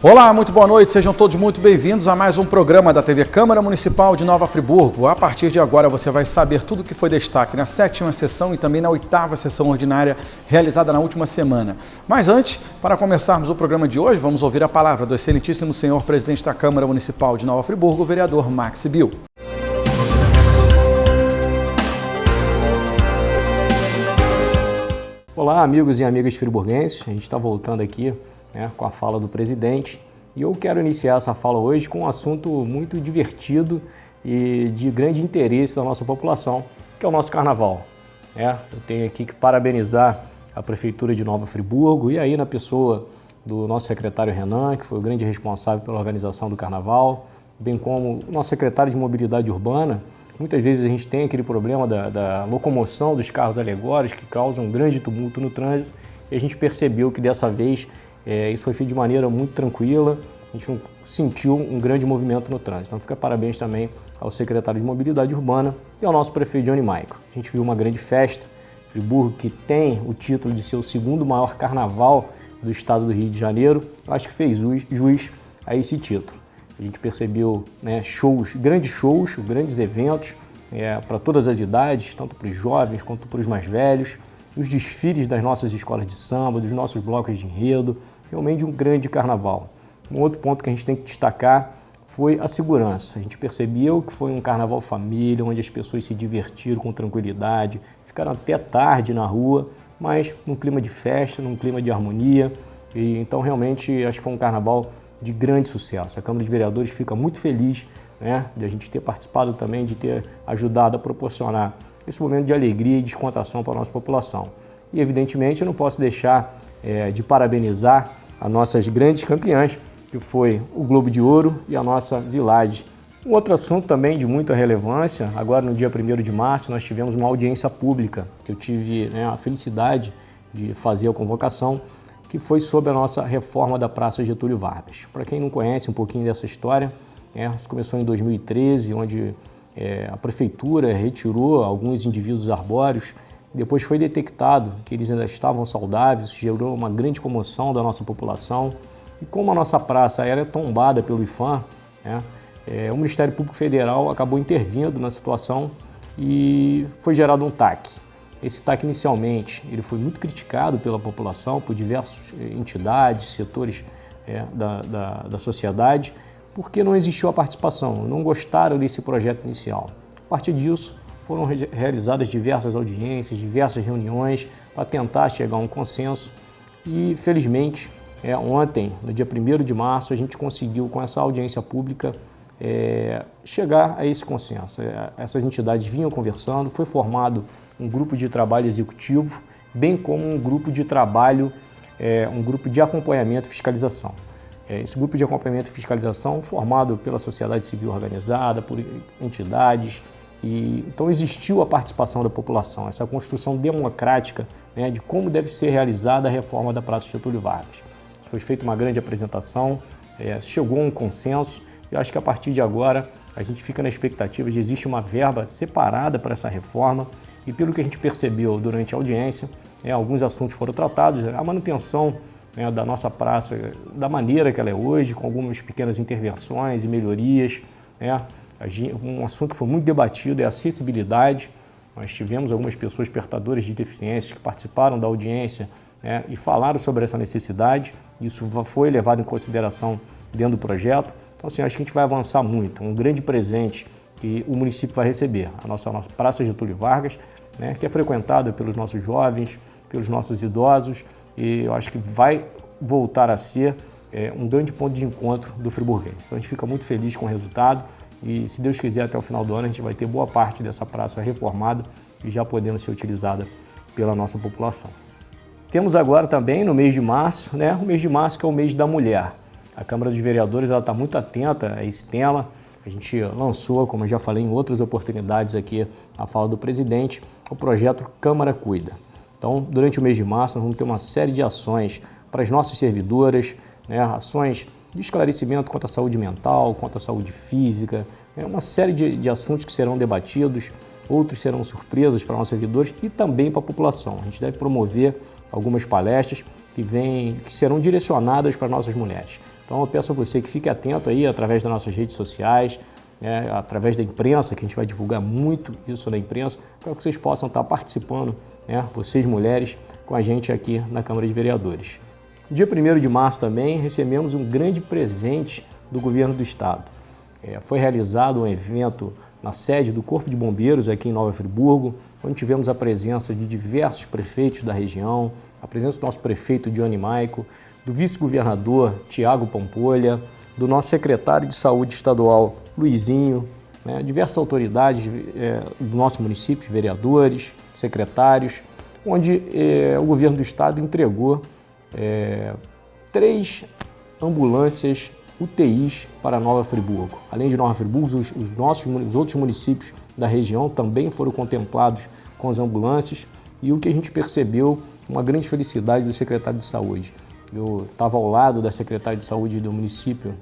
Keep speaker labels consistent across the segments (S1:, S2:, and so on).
S1: Olá, muito boa noite, sejam todos muito bem-vindos a mais um programa da TV Câmara Municipal de Nova Friburgo. A partir de agora você vai saber tudo o que foi destaque na 7ª sessão e também na 8ª sessão ordinária realizada na última semana. Mas antes, para começarmos o programa de hoje, vamos ouvir a palavra do excelentíssimo senhor presidente da Câmara Municipal de Nova Friburgo, o vereador Max Bill.
S2: Olá, amigos e amigas friburguenses, a gente está voltando aqui com a fala do presidente e eu quero iniciar essa fala hoje com um assunto muito divertido e de grande interesse da nossa população, que é o nosso carnaval. Eu tenho aqui que parabenizar a Prefeitura de Nova Friburgo e aí na pessoa do nosso secretário Renan, que foi o grande responsável pela organização do carnaval, bem como o nosso secretário de Mobilidade Urbana. Muitas vezes a gente tem aquele problema da locomoção dos carros alegóricos que causam um grande tumulto no trânsito e a gente percebeu que dessa vez isso foi feito de maneira muito tranquila, a gente não sentiu um grande movimento no trânsito. Então fica parabéns também ao secretário de Mobilidade Urbana e ao nosso prefeito Johnny Maico. A gente viu uma grande festa, Friburgo, que tem o título de ser o segundo maior carnaval do estado do Rio de Janeiro, eu acho que fez jus a esse título. A gente percebeu grandes eventos para todas as idades, tanto para os jovens quanto para os mais velhos, os desfiles das nossas escolas de samba, dos nossos blocos de enredo, realmente um grande carnaval. Um outro ponto que a gente tem que destacar foi a segurança. A gente percebeu que foi um carnaval família, onde as pessoas se divertiram com tranquilidade, ficaram até tarde na rua, mas num clima de festa, num clima de harmonia. E então realmente acho que foi um carnaval de grande sucesso. A Câmara de Vereadores fica muito feliz de a gente ter participado também, de ter ajudado a proporcionar esse momento de alegria e descontração para a nossa população. E evidentemente eu não posso deixar de parabenizar as nossas grandes campeãs, que foi o Globo de Ouro e a nossa Village. Um outro assunto também de muita relevância, agora no dia 1º de março nós tivemos uma audiência pública, que eu tive a felicidade de fazer a convocação, que foi sobre a nossa reforma da Praça Getúlio Vargas. Para quem não conhece um pouquinho dessa história, isso começou em 2013, onde a prefeitura retirou alguns indivíduos arbóreos, depois foi detectado que eles ainda estavam saudáveis, isso gerou uma grande comoção da nossa população. E como a nossa praça era tombada pelo IPHAN, o Ministério Público Federal acabou intervindo na situação e foi gerado um TAC. Esse TAC inicialmente ele foi muito criticado pela população, por diversas entidades, setores da sociedade, porque não existiu a participação, não gostaram desse projeto inicial. A partir disso, foram realizadas diversas audiências, diversas reuniões para tentar chegar a um consenso e, felizmente, ontem, no dia 1º de março, a gente conseguiu, com essa audiência pública, chegar a esse consenso. Essas entidades vinham conversando, foi formado um grupo de trabalho executivo, bem como um grupo de trabalho, um grupo de acompanhamento e fiscalização. Esse grupo de acompanhamento e fiscalização formado pela sociedade civil organizada, por entidades, e então existiu a participação da população, essa construção democrática de como deve ser realizada a reforma da Praça Getúlio Vargas. Foi feita uma grande apresentação, chegou a um consenso, e acho que a partir de agora a gente fica na expectativa de existir uma verba separada para essa reforma, e pelo que a gente percebeu durante a audiência, alguns assuntos foram tratados, a manutenção da nossa praça, da maneira que ela é hoje, com algumas pequenas intervenções e melhorias. Um assunto que foi muito debatido é a acessibilidade. Nós tivemos algumas pessoas portadoras de deficiências que participaram da audiência e falaram sobre essa necessidade. Isso foi levado em consideração dentro do projeto. Então, assim, acho que a gente vai avançar muito. Um grande presente que o município vai receber, a nossa Praça Getúlio Vargas, que é frequentada pelos nossos jovens, pelos nossos idosos, e eu acho que vai voltar a ser um grande ponto de encontro do friburguês. Então a gente fica muito feliz com o resultado e, se Deus quiser, até o final do ano a gente vai ter boa parte dessa praça reformada e já podendo ser utilizada pela nossa população. Temos agora também no mês de março, o mês de março que é o mês da mulher. A Câmara dos Vereadores está muito atenta a esse tema. A gente lançou, como eu já falei em outras oportunidades aqui, a fala do presidente, o projeto Câmara Cuida. Então, durante o mês de março, nós vamos ter uma série de ações para as nossas servidoras, ações de esclarecimento quanto à saúde mental, quanto à saúde física, uma série de assuntos que serão debatidos, outros serão surpresas para nossos servidores e também para a população. A gente deve promover algumas palestras que serão direcionadas para nossas mulheres. Então eu peço a você que fique atento aí através das nossas redes sociais, através da imprensa, que a gente vai divulgar muito isso na imprensa, para que vocês possam estar participando, vocês mulheres, com a gente aqui na Câmara de Vereadores. No dia 1º de março também recebemos um grande presente do Governo do Estado. Foi realizado um evento na sede do Corpo de Bombeiros aqui em Nova Friburgo, onde tivemos a presença de diversos prefeitos da região, a presença do nosso prefeito Johnny Maico, do vice-governador Tiago Pampolha, do nosso secretário de Saúde estadual Luizinho, diversas autoridades do nosso município, vereadores, secretários, onde o Governo do Estado entregou 3 ambulâncias UTIs para Nova Friburgo. Além de Nova Friburgo, os outros municípios da região também foram contemplados com as ambulâncias, e o que a gente percebeu, uma grande felicidade do secretário de Saúde. Eu estava ao lado da secretária de Saúde do município,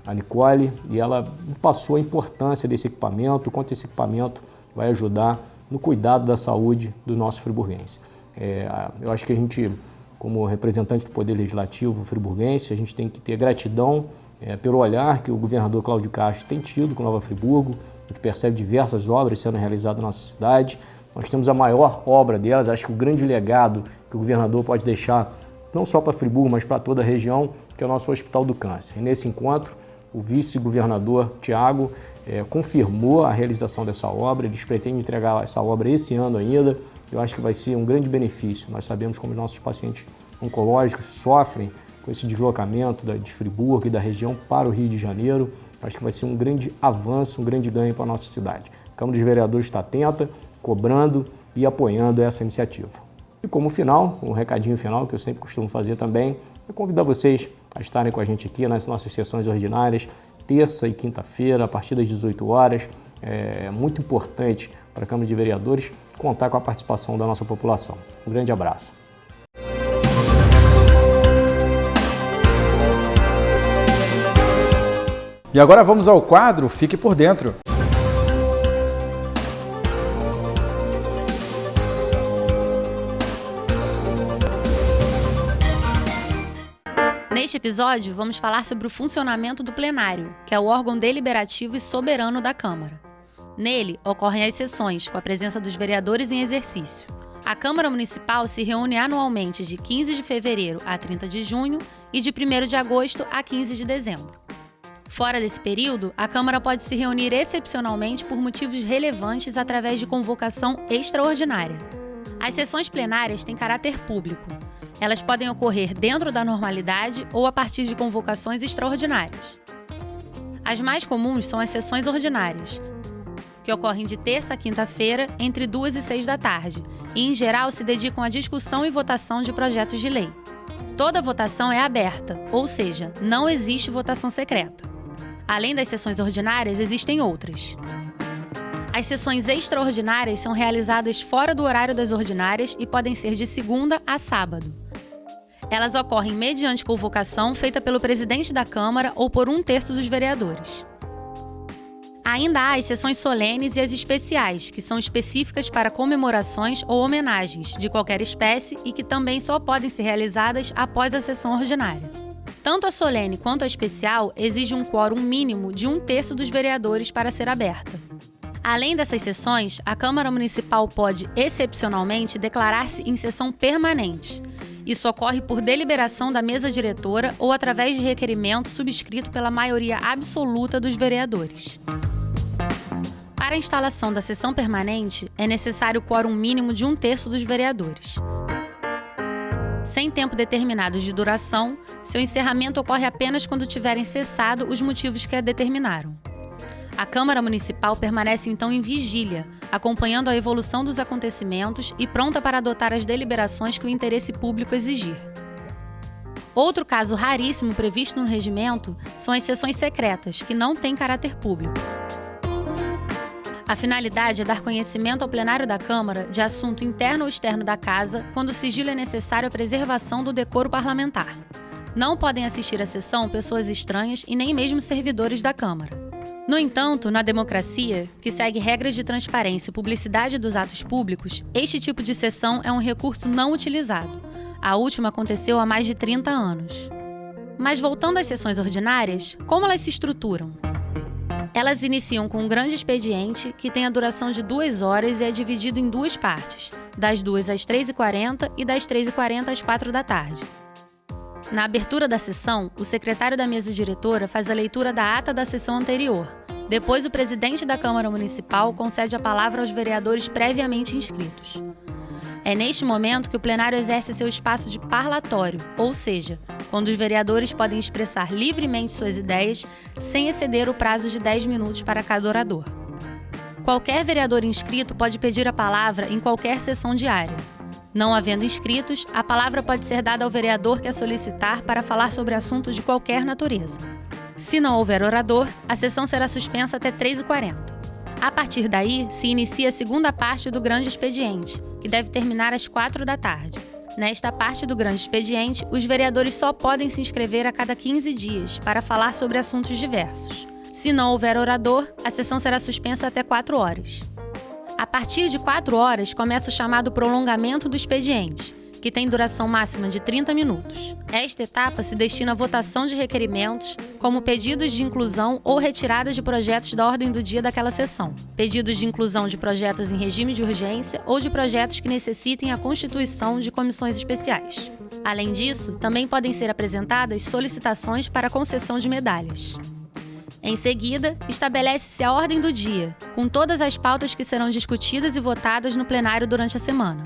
S2: a Nicole, e ela passou a importância desse equipamento, o quanto esse equipamento vai ajudar no cuidado da saúde do nosso friburguense. Eu acho que a gente, como representante do Poder Legislativo friburguense, a gente tem que ter gratidão pelo olhar que o governador Cláudio Castro tem tido com Nova Friburgo. A gente percebe diversas obras sendo realizadas na nossa cidade. Nós temos a maior obra delas, acho que o grande legado que o governador pode deixar, não só para Friburgo, mas para toda a região, que é o nosso Hospital do Câncer. E nesse encontro, o vice-governador Tiago confirmou a realização dessa obra. Eles pretendem entregar essa obra esse ano ainda. Eu acho que vai ser um grande benefício. Nós sabemos como nossos pacientes oncológicos sofrem com esse deslocamento de Friburgo e da região para o Rio de Janeiro. Eu acho que vai ser um grande avanço, um grande ganho para a nossa cidade. A Câmara dos Vereadores está atenta, cobrando e apoiando essa iniciativa. E como final, um recadinho final que eu sempre costumo fazer também, é convidar vocês a estarem com a gente aqui nas nossas sessões ordinárias, terça e quinta-feira, a partir das 18 horas. É muito importante para a Câmara de Vereadores contar com a participação da nossa população. Um grande abraço.
S1: E agora vamos ao quadro Fique por Dentro.
S3: Neste episódio, vamos falar sobre o funcionamento do plenário, que é o órgão deliberativo e soberano da Câmara. Nele, ocorrem as sessões, com a presença dos vereadores em exercício. A Câmara Municipal se reúne anualmente de 15 de fevereiro a 30 de junho e de 1º de agosto a 15 de dezembro. Fora desse período, a Câmara pode se reunir excepcionalmente por motivos relevantes através de convocação extraordinária. As sessões plenárias têm caráter público. Elas podem ocorrer dentro da normalidade ou a partir de convocações extraordinárias. As mais comuns são as sessões ordinárias, que ocorrem de terça a quinta-feira, entre 2 e 6 da tarde, e em geral se dedicam à discussão e votação de projetos de lei. Toda votação é aberta, ou seja, não existe votação secreta. Além das sessões ordinárias, existem outras. As sessões extraordinárias são realizadas fora do horário das ordinárias e podem ser de segunda a sábado. Elas ocorrem mediante convocação feita pelo presidente da Câmara ou por 1/3 dos vereadores. Ainda há as sessões solenes e as especiais, que são específicas para comemorações ou homenagens de qualquer espécie e que também só podem ser realizadas após a sessão ordinária. Tanto a solene quanto a especial exigem um quórum mínimo de 1/3 dos vereadores para ser aberta. Além dessas sessões, a Câmara Municipal pode, excepcionalmente, declarar-se em sessão permanente. Isso ocorre por deliberação da mesa diretora ou através de requerimento subscrito pela maioria absoluta dos vereadores. Para a instalação da sessão permanente, é necessário o quórum mínimo de 1/3 dos vereadores. Sem tempo determinado de duração, seu encerramento ocorre apenas quando tiverem cessado os motivos que a determinaram. A Câmara Municipal permanece então em vigília, acompanhando a evolução dos acontecimentos e pronta para adotar as deliberações que o interesse público exigir. Outro caso raríssimo previsto no regimento são as sessões secretas, que não têm caráter público. A finalidade é dar conhecimento ao plenário da Câmara de assunto interno ou externo da Casa, quando o sigilo é necessário à preservação do decoro parlamentar. Não podem assistir à sessão pessoas estranhas e nem mesmo servidores da Câmara. No entanto, na democracia, que segue regras de transparência e publicidade dos atos públicos, este tipo de sessão é um recurso não utilizado. A última aconteceu há mais de 30 anos. Mas voltando às sessões ordinárias, como elas se estruturam? Elas iniciam com um grande expediente que tem a duração de 2 horas e é dividido em 2 partes, das 2 às 3h40 e das 3h40 às 4 da tarde. Na abertura da sessão, o secretário da mesa diretora faz a leitura da ata da sessão anterior. Depois, o presidente da Câmara Municipal concede a palavra aos vereadores previamente inscritos. É neste momento que o plenário exerce seu espaço de parlatório, ou seja, quando os vereadores podem expressar livremente suas ideias sem exceder o prazo de 10 minutos para cada orador. Qualquer vereador inscrito pode pedir a palavra em qualquer sessão diária. Não havendo inscritos, a palavra pode ser dada ao vereador que a solicitar para falar sobre assuntos de qualquer natureza. Se não houver orador, a sessão será suspensa até 3h40. A partir daí, se inicia a segunda parte do grande expediente, que deve terminar às 4 da tarde. Nesta parte do grande expediente, os vereadores só podem se inscrever a cada 15 dias para falar sobre assuntos diversos. Se não houver orador, a sessão será suspensa até 4 horas. A partir de 4 horas, começa o chamado prolongamento do expediente, que tem duração máxima de 30 minutos. Esta etapa se destina à votação de requerimentos, como pedidos de inclusão ou retiradas de projetos da ordem do dia daquela sessão, pedidos de inclusão de projetos em regime de urgência ou de projetos que necessitem a constituição de comissões especiais. Além disso, também podem ser apresentadas solicitações para concessão de medalhas. Em seguida, estabelece-se a ordem do dia, com todas as pautas que serão discutidas e votadas no plenário durante a semana.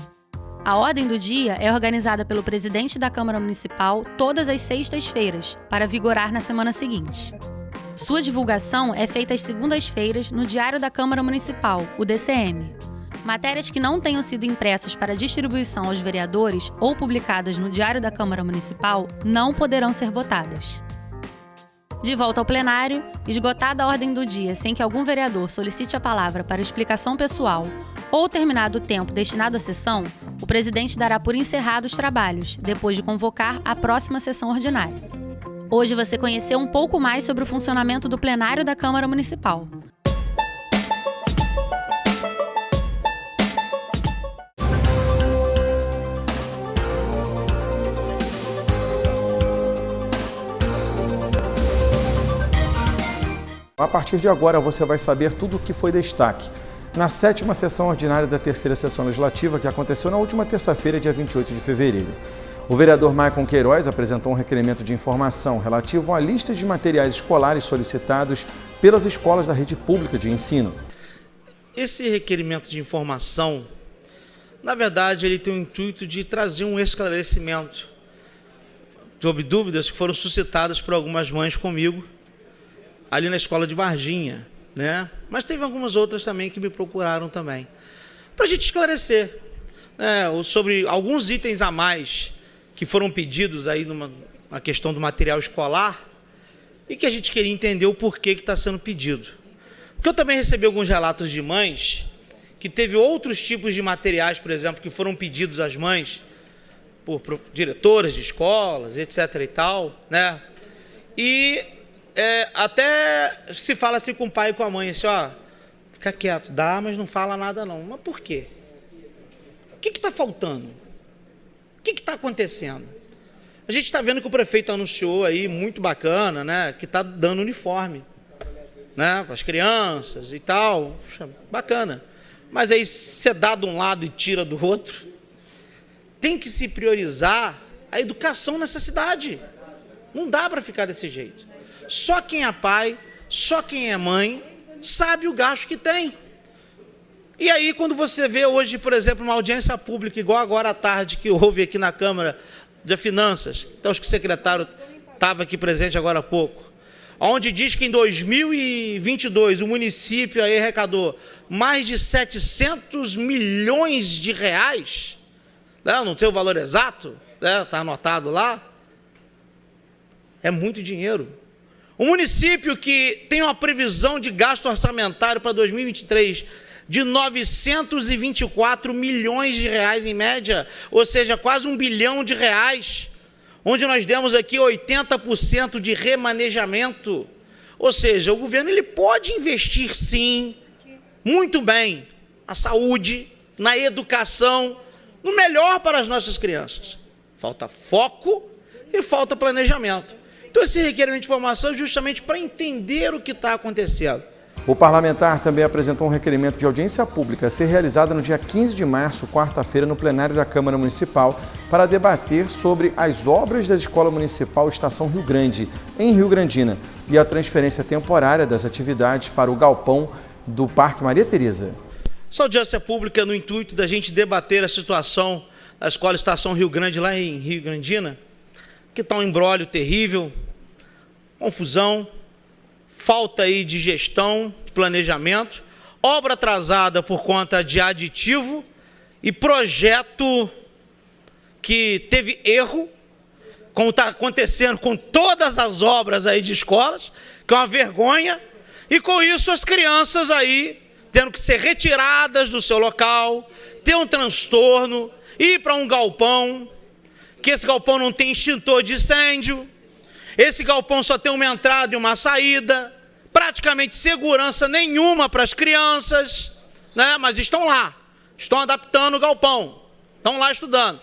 S3: A ordem do dia é organizada pelo presidente da Câmara Municipal todas as sextas-feiras, para vigorar na semana seguinte. Sua divulgação é feita às segundas-feiras no Diário da Câmara Municipal, o DCM. Matérias que não tenham sido impressas para distribuição aos vereadores ou publicadas no Diário da Câmara Municipal não poderão ser votadas. De volta ao plenário, esgotada a ordem do dia sem que algum vereador solicite a palavra para explicação pessoal ou terminado o tempo destinado à sessão, o presidente dará por encerrados os trabalhos, depois de convocar a próxima sessão ordinária. Hoje você conheceu um pouco mais sobre o funcionamento do plenário da Câmara Municipal.
S1: A partir de agora você vai saber tudo o que foi destaque na 7ª sessão ordinária da 3ª Sessão Legislativa, que aconteceu na última terça-feira, dia 28 de fevereiro. O vereador Maicon Queiroz apresentou um requerimento de informação relativo à lista de materiais escolares solicitados pelas escolas da rede pública de ensino.
S4: Esse requerimento de informação, na verdade, ele tem o intuito de trazer um esclarecimento sobre dúvidas que foram suscitadas por algumas mães comigo, ali na escola de Varginha, né? Mas teve algumas outras também que me procuraram também, para a gente esclarecer, né, sobre alguns itens a mais que foram pedidos aí na questão do material escolar e que a gente queria entender o porquê que está sendo pedido. Porque eu também recebi alguns relatos de mães que teve outros tipos de materiais, por exemplo, que foram pedidos às mães por diretoras de escolas, etc. e tal, né? E até se fala assim com o pai e com a mãe, assim, ó, fica quieto, dá, mas não fala nada não. Mas por quê? O que está faltando? O que está acontecendo? A gente está vendo que o prefeito anunciou aí, muito bacana, né, que está dando uniforme, né, para as crianças e tal, puxa, bacana. Mas aí você dá de um lado e tira do outro. Tem que se priorizar a educação nessa cidade. Não dá para ficar desse jeito. Só quem é pai, só quem é mãe, sabe o gasto que tem. E aí, quando você vê hoje, por exemplo, uma audiência pública, igual agora à tarde, que houve aqui na Câmara de Finanças, então acho que o secretário estava aqui presente agora há pouco, onde diz que em 2022 o município aí arrecadou mais de 700 milhões de reais, né? Não sei o valor exato, né? Está anotado lá, é muito dinheiro. O município que tem uma previsão de gasto orçamentário para 2023 de 924 milhões de reais em média, ou seja, quase 1 bilhão de reais, onde nós demos aqui 80% de remanejamento. Ou seja, o governo ele pode investir sim, muito bem, na saúde, na educação, no melhor para as nossas crianças. falta foco e falta planejamento. Então, esse requerimento de informação é justamente para entender o que está acontecendo.
S1: O parlamentar também apresentou um requerimento de audiência pública a ser realizada no dia 15 de março, quarta-feira, no plenário da Câmara Municipal, para debater sobre as obras da Escola Municipal Estação Rio Grande, em Rio Grandina, e a transferência temporária das atividades para o galpão do Parque Maria Tereza.
S4: Essa audiência pública no intuito da gente debater a situação da Escola Estação Rio Grande, lá em Rio Grandina, que está um imbróglio terrível, confusão, falta aí de gestão, de planejamento, obra atrasada por conta de aditivo e projeto que teve erro, como está acontecendo com todas as obras aí de escolas, que é uma vergonha, e com isso as crianças aí tendo que ser retiradas do seu local, ter um transtorno, ir para um galpão, que esse galpão não tem extintor de incêndio, esse galpão só tem uma entrada e uma saída, praticamente segurança nenhuma para as crianças, né? Mas estão lá, estão adaptando o galpão, estão lá estudando.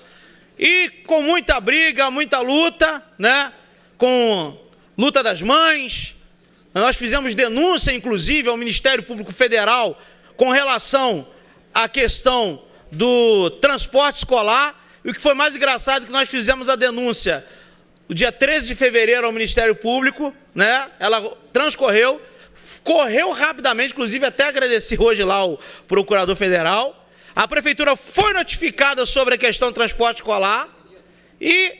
S4: E com muita briga, muita luta, né? Com luta das mães, nós fizemos denúncia, inclusive, ao Ministério Público Federal com relação à questão do transporte escolar, e o que foi mais engraçado é que nós fizemos a denúncia o dia 13 de fevereiro ao Ministério Público, né? Ela transcorreu, correu rapidamente, inclusive até agradeci hoje lá o Procurador Federal. A Prefeitura foi notificada sobre a questão do transporte escolar e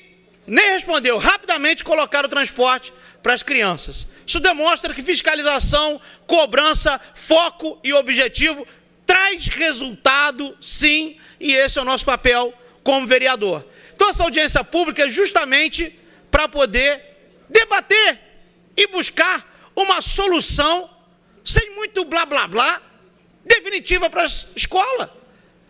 S4: nem respondeu. Rapidamente colocaram o transporte para as crianças. Isso demonstra que fiscalização, cobrança, foco e objetivo traz resultado, sim, e esse é o nosso papel como vereador. Então, essa audiência pública é justamente para poder debater e buscar uma solução, sem muito blá, blá, blá, definitiva para a escola.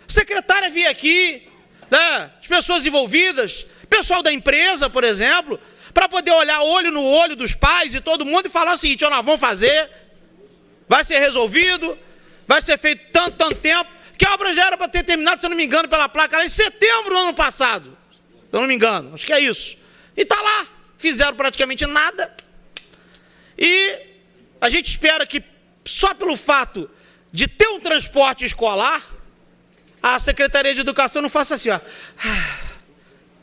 S4: Secretária vir aqui, né, as pessoas envolvidas, pessoal da empresa, por exemplo, para poder olhar olho no olho dos pais e todo mundo e falar o seguinte: nós vamos fazer, vai ser resolvido, vai ser feito tanto tempo, que a obra já era para ter terminado, se eu não me engano, pela placa lá em setembro do ano passado, se eu não me engano, acho que é isso. E está lá, fizeram praticamente nada. E a gente espera que só pelo fato de ter um transporte escolar, a Secretaria de Educação não faça assim, ó,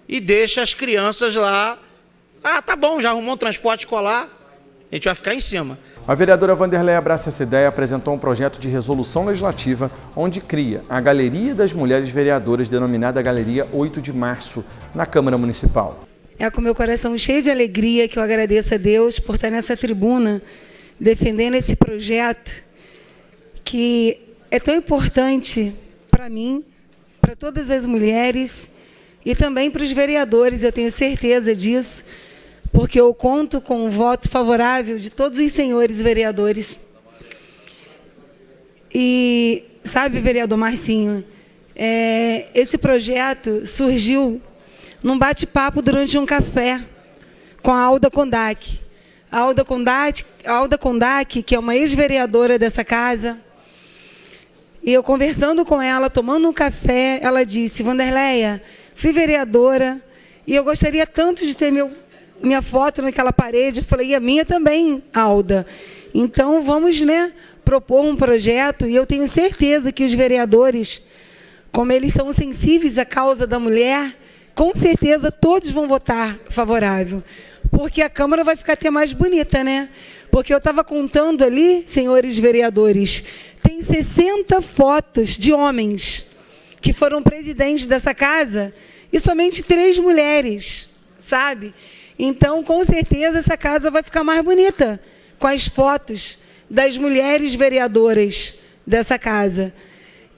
S4: e deixa as crianças lá. Ah, tá bom, já arrumou um transporte escolar, a gente vai ficar em cima.
S1: A vereadora Vanderleia abraça essa ideia e apresentou um projeto de resolução legislativa onde cria a Galeria das Mulheres Vereadoras, denominada Galeria 8 de Março, na Câmara Municipal.
S5: É com meu coração cheio de alegria que eu agradeço a Deus por estar nessa tribuna defendendo esse projeto que é tão importante para mim, para todas as mulheres e também para os vereadores, eu tenho certeza disso, porque eu conto com o voto favorável de todos os senhores vereadores. E, sabe, vereador Marcinho, esse projeto surgiu num bate-papo durante um café com a Alda Kondak. A Alda Kondak, que é uma ex-vereadora dessa casa, e eu conversando com ela, tomando um café, ela disse: Vanderleia, fui vereadora e eu gostaria tanto de ter minha foto naquela parede. Eu falei: e a minha também, Alda. Então, vamos, né, propor um projeto, e eu tenho certeza que os vereadores, como eles são sensíveis à causa da mulher, com certeza todos vão votar favorável, porque a Câmara vai ficar até mais bonita, né? Porque eu estava contando ali, senhores vereadores, tem 60 fotos de homens que foram presidentes dessa casa e somente 3 mulheres, sabe? Então, com certeza, essa casa vai ficar mais bonita com as fotos das mulheres vereadoras dessa casa.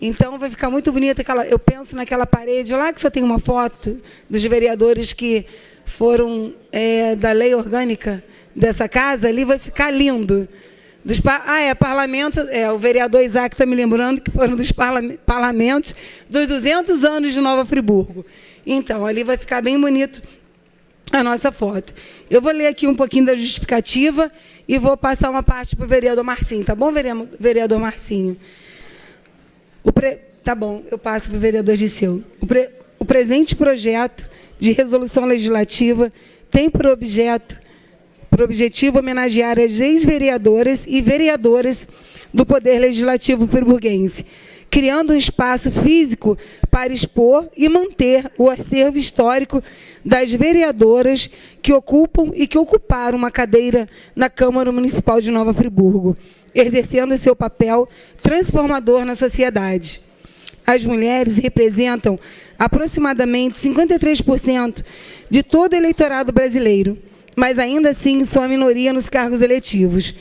S5: Então, vai ficar muito bonita. Eu penso naquela parede lá, que só tem uma foto dos vereadores que foram da lei orgânica dessa casa, ali vai ficar lindo. Parlamento, o vereador Isaac está me lembrando que foram dos parlamentos dos 200 anos de Nova Friburgo. Então, ali vai ficar bem bonito a nossa foto. Eu vou ler aqui um pouquinho da justificativa e vou passar uma parte para o vereador Marcinho. Tá bom, vereador Marcinho? Tá bom, eu passo para o vereador Giseu. O presente projeto de resolução legislativa tem por objetivo homenagear as ex-vereadoras e vereadoras do Poder Legislativo friburguense, criando um espaço físico para expor e manter o acervo histórico das vereadoras que ocupam e que ocuparam uma cadeira na Câmara Municipal de Nova Friburgo, exercendo seu papel transformador na sociedade. As mulheres representam aproximadamente 53% de todo o eleitorado brasileiro, mas ainda assim são a minoria nos cargos eletivos,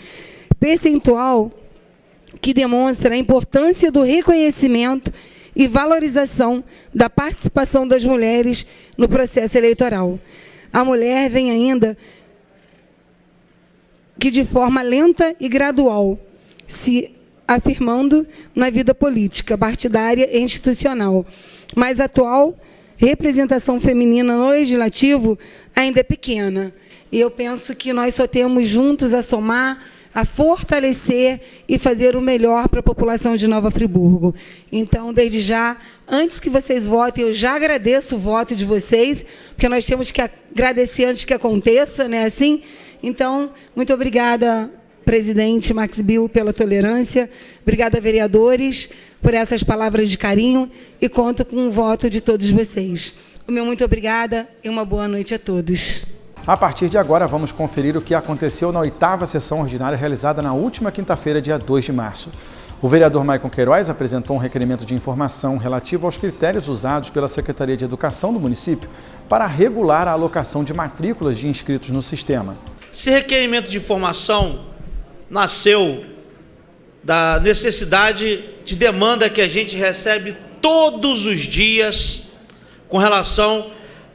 S5: percentual que demonstra a importância do reconhecimento e valorização da participação das mulheres no processo eleitoral. A mulher vem ainda que de forma lenta e gradual, se afirmando na vida política, partidária e institucional, mas a atual representação feminina no legislativo ainda é pequena. E eu penso que nós só temos juntos a somar, a fortalecer e fazer o melhor para a população de Nova Friburgo. Então, desde já, antes que vocês votem, eu já agradeço o voto de vocês, porque nós temos que agradecer antes que aconteça, né? Assim, então, muito obrigada, presidente Max Bill, pela tolerância. Obrigada, vereadores, por essas palavras de carinho e conto com o voto de todos vocês. O meu muito obrigada e uma boa noite a todos.
S1: A partir de agora, vamos conferir o que aconteceu na 8ª sessão ordinária realizada na última quinta-feira, dia 2 de março. O vereador Maicon Queiroz apresentou um requerimento de informação relativo aos critérios usados pela Secretaria de Educação do município para regular a alocação de matrículas de inscritos no sistema.
S4: Esse requerimento de informação nasceu da necessidade de demanda que a gente recebe todos os dias com relação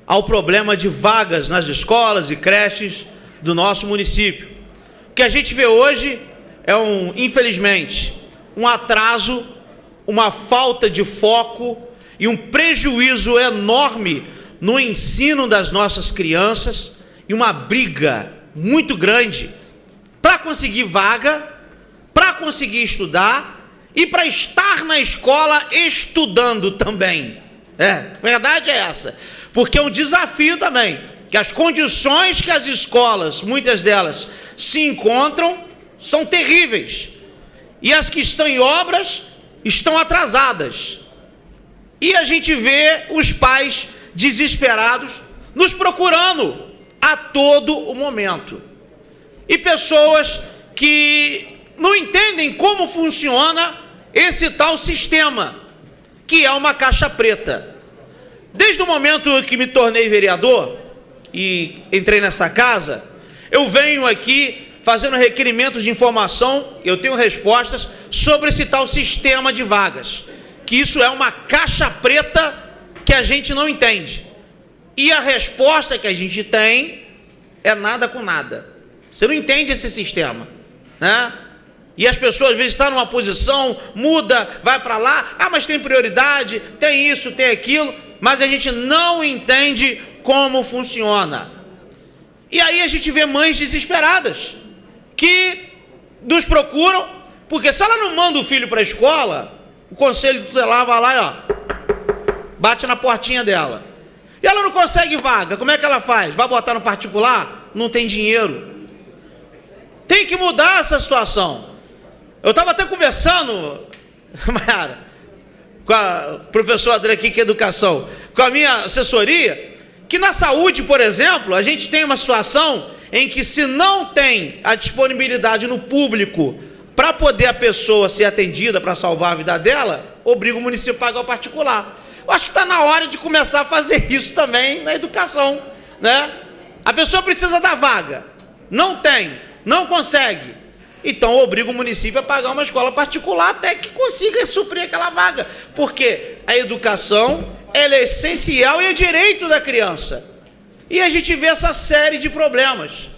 S4: ao problema de vagas nas escolas e creches do nosso município. O que a gente vê hoje é, infelizmente, um atraso, uma falta de foco e um prejuízo enorme no ensino das nossas crianças e uma briga muito grande para conseguir vaga, para conseguir estudar e para estar na escola estudando também. A verdade é essa. Porque é um desafio também, que as condições que as escolas, muitas delas, se encontram, são terríveis. E as que estão em obras, estão atrasadas. E a gente vê os pais desesperados, nos procurando a todo o momento. E pessoas que não entendem como funciona esse tal sistema, que é uma caixa preta. Desde o momento que me tornei vereador e entrei nessa casa, eu venho aqui fazendo requerimentos de informação, eu tenho respostas sobre esse tal sistema de vagas, que isso é uma caixa preta que a gente não entende. E a resposta que a gente tem é nada com nada. Você não entende esse sistema, né? E as pessoas às vezes estão numa posição, muda, vai para lá, mas tem prioridade, tem isso, tem aquilo, mas a gente não entende como funciona. E aí a gente vê mães desesperadas, que nos procuram, porque se ela não manda o filho para a escola, o conselho tutelar vai lá e bate na portinha dela. E ela não consegue vaga, como é que ela faz? Vai botar no particular? Não tem dinheiro. Tem que mudar essa situação. Eu estava até conversando, Mayara, com a professora André aqui, que é educação, com a minha assessoria, que na saúde, por exemplo, a gente tem uma situação em que se não tem a disponibilidade no público para poder a pessoa ser atendida, para salvar a vida dela, obriga o município a pagar o particular. Eu acho que está na hora de começar a fazer isso também na educação, né? A pessoa precisa da vaga, não tem, não consegue, então obriga o município a pagar uma escola particular até que consiga suprir aquela vaga, porque a educação, ela é essencial e é direito da criança. E a gente vê essa série de problemas.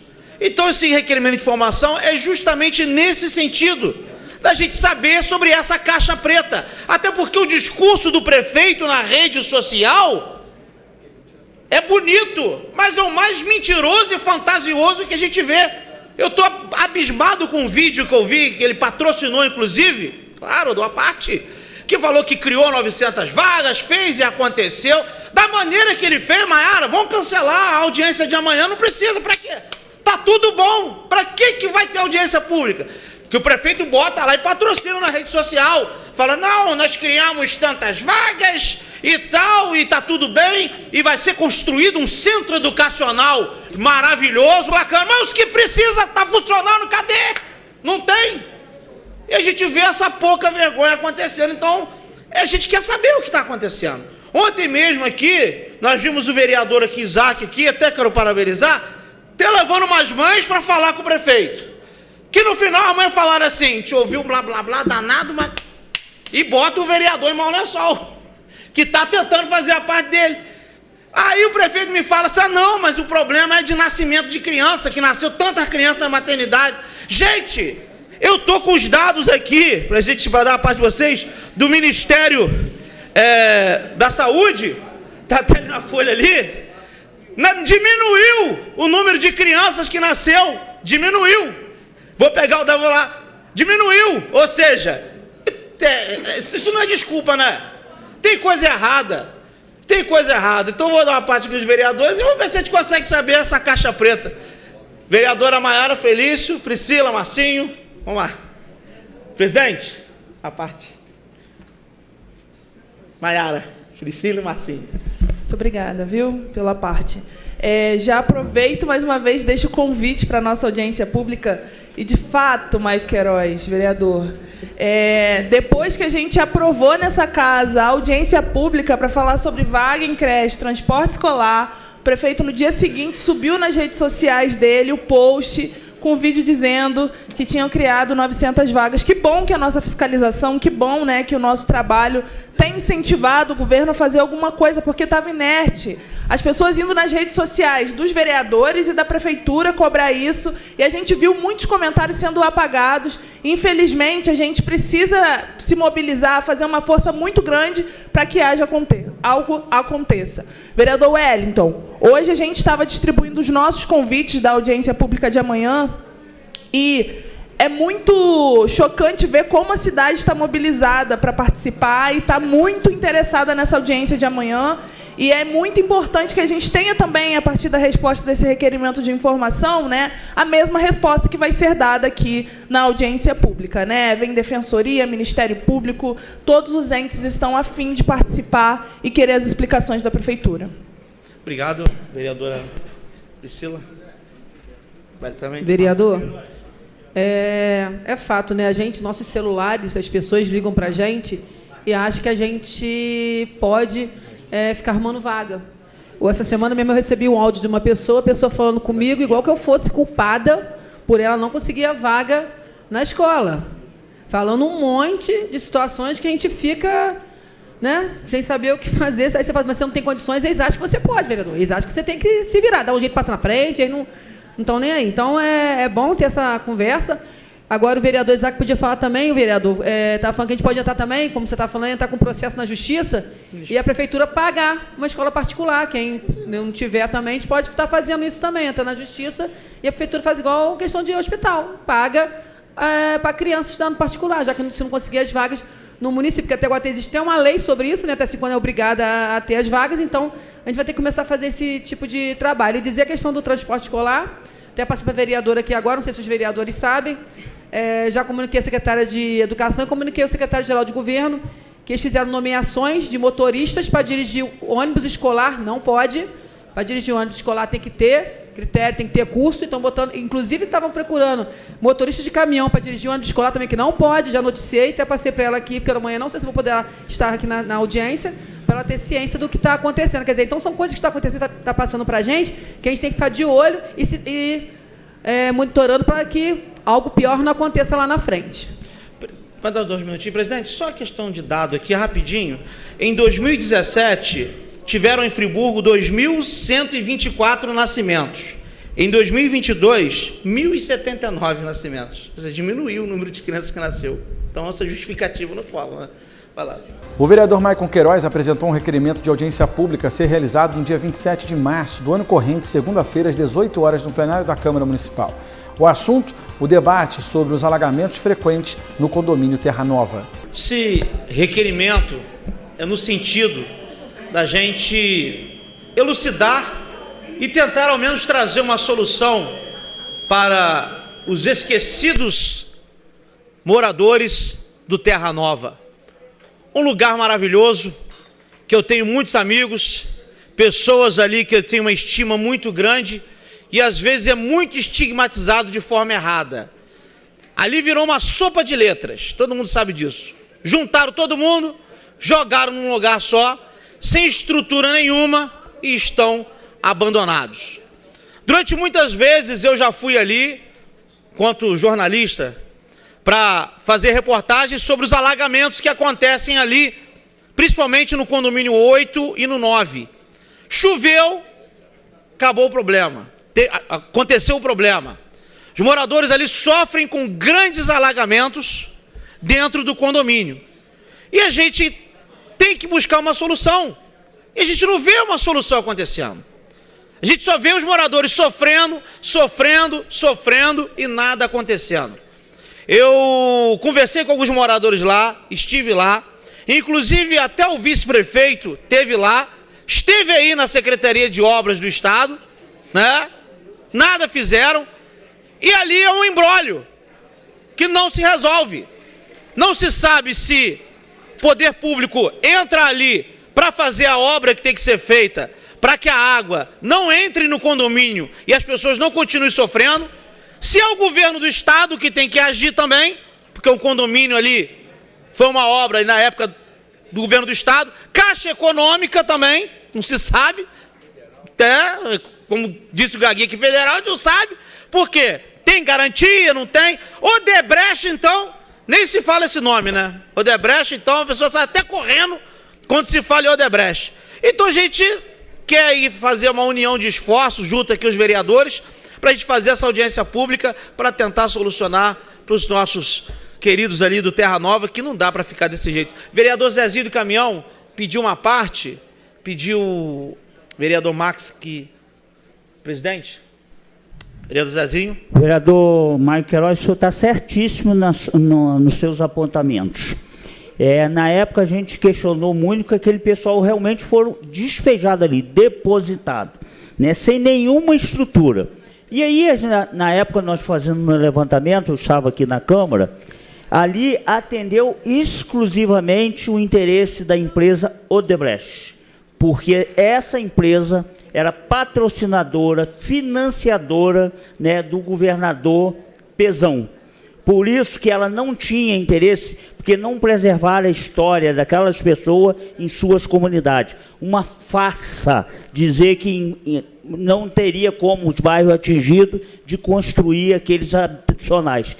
S4: Então esse requerimento de informação é justamente nesse sentido, da gente saber sobre essa caixa preta. Até porque o discurso do prefeito na rede social é bonito, mas é o mais mentiroso e fantasioso que a gente vê. Eu estou abismado com um vídeo que eu vi, que ele patrocinou inclusive, claro, de uma parte, que falou que criou 900 vagas, fez e aconteceu. Da maneira que ele fez, Maiara, vão cancelar a audiência de amanhã, não precisa, para quê? Tá tudo bom, para que vai ter audiência pública? Que o prefeito bota lá e patrocina na rede social, fala, não, nós criamos tantas vagas e tal, e tá tudo bem, e vai ser construído um centro educacional maravilhoso, bacana, mas os que precisa tá funcionando, cadê? Não tem. E a gente vê essa pouca vergonha acontecendo, então a gente quer saber o que está acontecendo. Ontem mesmo aqui, nós vimos o vereador aqui, Isaac, aqui, até quero parabenizar, levando umas mães para falar com o prefeito. Que no final a mãe falaram assim, te ouviu blá blá blá, danado, mas... E bota o vereador em mau lençol, que está tentando fazer a parte dele. Aí o prefeito me fala assim, não, mas o problema é de nascimento de criança, que nasceu tantas crianças na maternidade. Gente, eu estou com os dados aqui, para dar a parte de vocês, do Ministério da Saúde, está até ali na folha ali, diminuiu o número de crianças que nasceu, diminuiu. Vou pegar o dado lá, diminuiu, ou seja, isso não é desculpa, né? Tem coisa errada, então vou dar uma parte com os vereadores e vamos ver se a gente consegue saber essa caixa preta. Vereadora Maiara Felício, Priscila, Marcinho, vamos lá. Presidente, a parte. Maiara, Priscila e Marcinho.
S6: Muito obrigada, viu, pela parte. Já aproveito mais uma vez, deixo o convite para a nossa audiência pública. E, de fato, Maico Queiroz, vereador, depois que a gente aprovou nessa casa a audiência pública para falar sobre vaga em creche, transporte escolar, o prefeito, no dia seguinte, subiu nas redes sociais dele o post com o vídeo dizendo que tinham criado 900 vagas. Que bom que a nossa fiscalização, que bom, né, que o nosso trabalho tem incentivado o governo a fazer alguma coisa, porque estava inerte. As pessoas indo nas redes sociais dos vereadores e da prefeitura cobrar isso, e a gente viu muitos comentários sendo apagados. Infelizmente, a gente precisa se mobilizar, fazer uma força muito grande para que algo aconteça. Vereador Wellington, hoje a gente estava distribuindo os nossos convites da audiência pública de amanhã, e é muito chocante ver como a cidade está mobilizada para participar e está muito interessada nessa audiência de amanhã. E é muito importante que a gente tenha também, a partir da resposta desse requerimento de informação, né, a mesma resposta que vai ser dada aqui na audiência pública, né? Vem Defensoria, Ministério Público, todos os entes estão a fim de participar e querer as explicações da Prefeitura.
S4: Obrigado, vereadora Priscila. Vai também.
S7: Vereador, é fato, né? Nossos celulares, as pessoas ligam para a gente e acham que a gente pode ficar arrumando vaga. Essa semana mesmo eu recebi um áudio de uma pessoa, a pessoa falando comigo, igual que eu fosse culpada por ela não conseguir a vaga na escola. Falando um monte de situações que a gente fica, né, sem saber o que fazer. Aí você fala, mas você não tem condições, eles acham que você pode, vereador. Eles acham que você tem que se virar, dar um jeito de passar na frente, aí não estão nem aí. Então, é bom ter essa conversa. Agora, o vereador Isaac podia falar também, o vereador estava falando que a gente pode entrar também, como você está falando, entrar com processo na justiça e a prefeitura pagar uma escola particular. Quem não tiver também, a gente pode estar fazendo isso também, entrar na justiça e a prefeitura faz igual questão de hospital, paga para crianças estudando particular, já que se não conseguir as vagas no município, porque até agora existe uma lei sobre isso, né? Até 5 anos é obrigada a ter as vagas, então a gente vai ter que começar a fazer esse tipo de trabalho. E dizer a questão do transporte escolar, até passei para a vereadora aqui agora, não sei se os vereadores sabem, já comuniquei a secretária de Educação e comuniquei ao secretário-geral de Governo que eles fizeram nomeações de motoristas para dirigir ônibus escolar, não pode. Para dirigir ônibus escolar tem que ter critério, tem que ter curso, então botando, inclusive estavam procurando motorista de caminhão para dirigir ônibus escolar também, que não pode, já noticiei, até passei para ela aqui, porque amanhã não sei se vou poder estar aqui na audiência, para ela ter ciência do que está acontecendo. Quer dizer, então são coisas que estão acontecendo, está passando para a gente, que a gente tem que ficar de olho e monitorando para que algo pior não aconteça lá na frente.
S4: Vai dar 2 minutinhos, presidente? Só a questão de dado aqui, rapidinho. Em 2017, tiveram em Friburgo 2.124 nascimentos. Em 2022, 1.079 nascimentos. Ou seja, diminuiu o número de crianças que nasceu. Então, essa justificativa não cola, né? Vai lá.
S1: O vereador Maicon Queiroz apresentou um requerimento de audiência pública a ser realizado no dia 27 de março do ano corrente, segunda-feira, às 18 horas, no plenário da Câmara Municipal. O assunto, o debate sobre os alagamentos frequentes no condomínio Terra Nova.
S4: Esse requerimento é no sentido da gente elucidar e tentar ao menos trazer uma solução para os esquecidos moradores do Terra Nova. Um lugar maravilhoso, que eu tenho muitos amigos, pessoas ali que eu tenho uma estima muito grande e às vezes é muito estigmatizado de forma errada. Ali virou uma sopa de letras, todo mundo sabe disso. Juntaram todo mundo, jogaram num lugar só, sem estrutura nenhuma e estão abandonados. Durante muitas vezes eu já fui ali, enquanto jornalista, para fazer reportagens sobre os alagamentos que acontecem ali, principalmente no condomínio 8 e no 9. Choveu, acabou o problema, aconteceu o problema. Os moradores ali sofrem com grandes alagamentos dentro do condomínio. E a gente tem que buscar uma solução. E a gente não vê uma solução acontecendo. A gente só vê os moradores sofrendo e nada acontecendo. Eu conversei com alguns moradores lá, estive lá, inclusive até o vice-prefeito esteve aí na Secretaria de Obras do Estado, né? Nada fizeram, e ali é um imbróglio que não se resolve. Não se sabe se o poder público entra ali para fazer a obra que tem que ser feita, para que a água não entre no condomínio e as pessoas não continuem sofrendo. Se é o governo do Estado que tem que agir também, porque o condomínio ali foi uma obra na época do governo do Estado, Caixa Econômica também, não se sabe, até, como disse o Gaguinha aqui, federal, a gente não sabe, por quê? Tem garantia, não tem? Odebrecht, então, nem se fala esse nome, né? Odebrecht, então, a pessoa sai até correndo quando se fala em Odebrecht. Então a gente quer ir fazer uma união de esforços junto aqui os vereadores, para a gente fazer essa audiência pública, para tentar solucionar para os nossos queridos ali do Terra Nova, que não dá para ficar desse jeito. Vereador Zezinho do Caminhão pediu uma parte, pediu vereador Max que... Presidente? Vereador Zezinho?
S8: Vereador Mike Queiroz, o senhor está certíssimo nos seus apontamentos. Na época a gente questionou muito que aquele pessoal realmente foram despejados ali, depositados, né, sem nenhuma estrutura. E aí, na época, nós fazendo um levantamento, eu estava aqui na Câmara, ali atendeu exclusivamente o interesse da empresa Odebrecht, porque essa empresa era patrocinadora, financiadora, né, do governador Pezão. Por isso que ela não tinha interesse, porque não preservaram a história daquelas pessoas em suas comunidades. Uma farsa dizer que não teria como os bairros atingidos de construir aqueles habitacionais.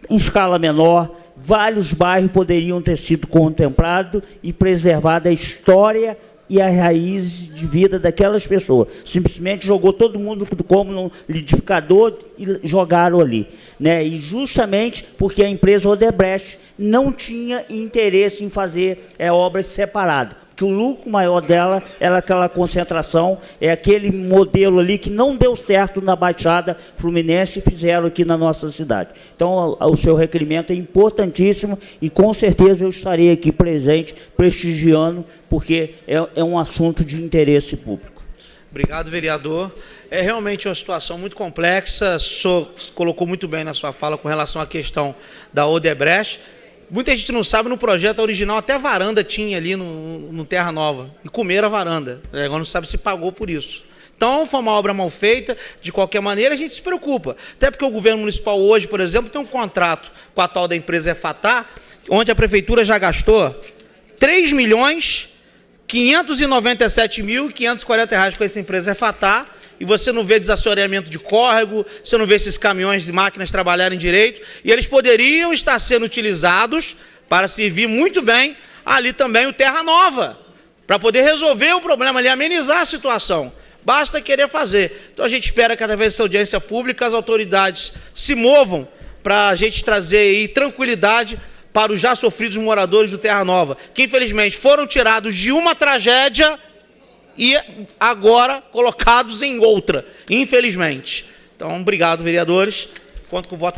S8: Em escala menor, vários bairros poderiam ter sido contemplados e preservada a história e a raiz de vida daquelas pessoas. Simplesmente jogou todo mundo como no liquidificador e jogaram ali, né? E justamente porque a empresa Odebrecht não tinha interesse em fazer obras separadas, que o lucro maior dela era aquela concentração, aquele modelo ali que não deu certo na Baixada Fluminense e fizeram aqui na nossa cidade. Então, o seu requerimento é importantíssimo e, com certeza, eu estarei aqui presente, prestigiando, porque é um assunto de interesse público.
S4: Obrigado, vereador. É realmente uma situação muito complexa, o senhor colocou muito bem na sua fala com relação à questão da Odebrecht. Muita gente não sabe, no projeto original até varanda tinha ali no Terra Nova, e comeram a varanda, agora não sabe se pagou por isso. Então foi uma obra mal feita, de qualquer maneira a gente se preocupa, até porque o governo municipal hoje, por exemplo, tem um contrato com a tal da empresa EFATAR, onde a prefeitura já gastou R$ 3.597.540 com essa empresa EFATAR, e você não vê desassoreamento de córrego, você não vê esses caminhões de máquinas trabalharem direito, e eles poderiam estar sendo utilizados para servir muito bem ali também o Terra Nova, para poder resolver o problema ali, amenizar a situação. Basta querer fazer. Então a gente espera que através dessa audiência pública as autoridades se movam para a gente trazer aí tranquilidade para os já sofridos moradores do Terra Nova, que infelizmente foram tirados de uma tragédia e agora colocados em outra, infelizmente. Então, obrigado, vereadores. Conto com o voto.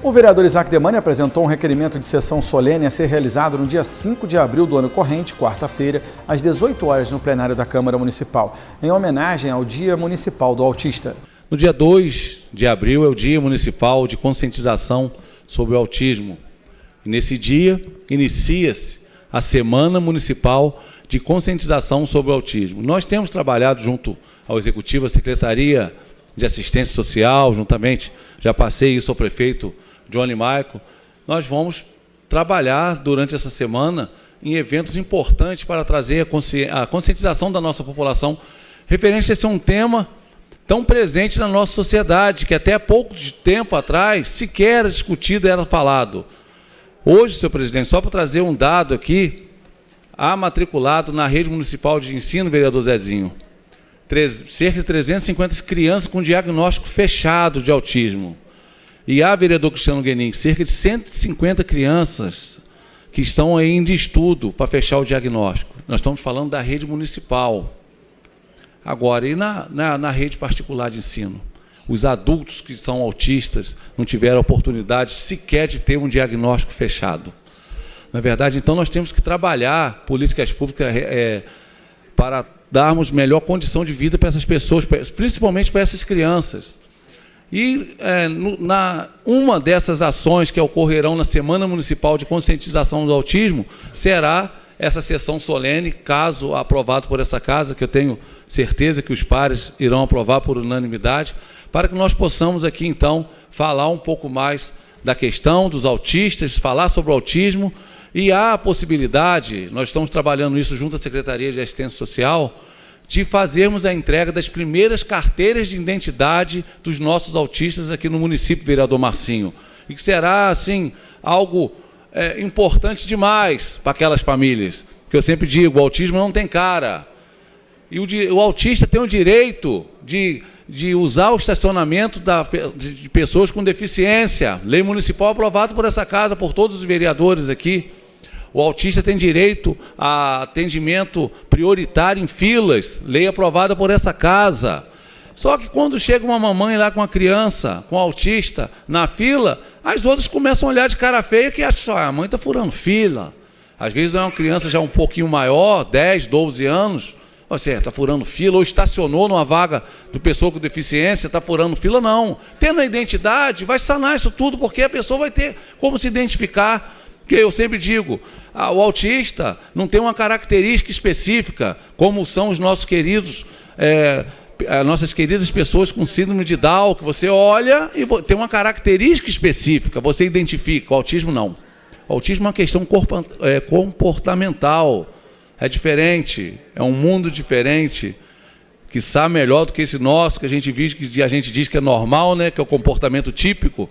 S1: O vereador Isaac Demani apresentou um requerimento de sessão solene a ser realizado no dia 5 de abril do ano corrente, quarta-feira, às 18 horas, no plenário da Câmara Municipal, em homenagem ao Dia Municipal do Autista.
S9: No dia 2 de abril é o Dia Municipal de Conscientização sobre o Autismo. E nesse dia, inicia-se a Semana Municipal de Conscientização sobre o Autismo. Nós temos trabalhado junto ao Executivo, à Secretaria de Assistência Social, juntamente, já passei isso ao prefeito Johnny Maico. Nós vamos trabalhar durante essa semana em eventos importantes para trazer a conscientização da nossa população referente a esse um tema tão presente na nossa sociedade, que até pouco tempo atrás sequer era discutido e era falado. Hoje, senhor presidente, só para trazer um dado aqui, há matriculado na rede municipal de ensino, vereador Zezinho, cerca de 350 crianças com diagnóstico fechado de autismo. E há, vereador Cristiano Guenin, cerca de 150 crianças que estão ainda em estudo para fechar o diagnóstico. Nós estamos falando da rede municipal. Agora, e na rede particular de ensino? Os adultos que são autistas não tiveram oportunidade sequer de ter um diagnóstico fechado. Na verdade, então, nós temos que trabalhar políticas públicas para darmos melhor condição de vida para essas pessoas, principalmente para essas crianças. E uma dessas ações que ocorrerão na Semana Municipal de Conscientização do Autismo será essa sessão solene, caso aprovado por essa casa, que eu tenho certeza que os pares irão aprovar por unanimidade, para que nós possamos aqui, então, falar um pouco mais da questão dos autistas, falar sobre o autismo, e há a possibilidade, nós estamos trabalhando isso junto à Secretaria de Assistência Social, de fazermos a entrega das primeiras carteiras de identidade dos nossos autistas aqui no município, vereador Marcinho. E que será, assim, algo importante demais para aquelas famílias. Que eu sempre digo, o autismo não tem cara. E o autista tem o direito de usar o estacionamento de pessoas com deficiência. Lei municipal aprovada por essa casa, por todos os vereadores aqui. O autista tem direito a atendimento prioritário em filas, lei aprovada por essa casa. Só que quando chega uma mamãe lá com a criança, com o autista, na fila, as outras começam a olhar de cara feia que acham, a mãe está furando fila. Às vezes é uma criança já um pouquinho maior, 10, 12 anos, você está furando fila, ou estacionou numa vaga de pessoa com deficiência, está furando fila, não. Tendo a identidade, vai sanar isso tudo, porque a pessoa vai ter como se identificar. Porque eu sempre digo, o autista não tem uma característica específica, como são os nossos queridos, nossas queridas pessoas com síndrome de Down, que você olha e tem uma característica específica, você identifica. O autismo não. O autismo é uma questão comportamental, é diferente, é um mundo diferente, que sabe melhor do que esse nosso, que a gente diz que é normal, né? Que é o comportamento típico.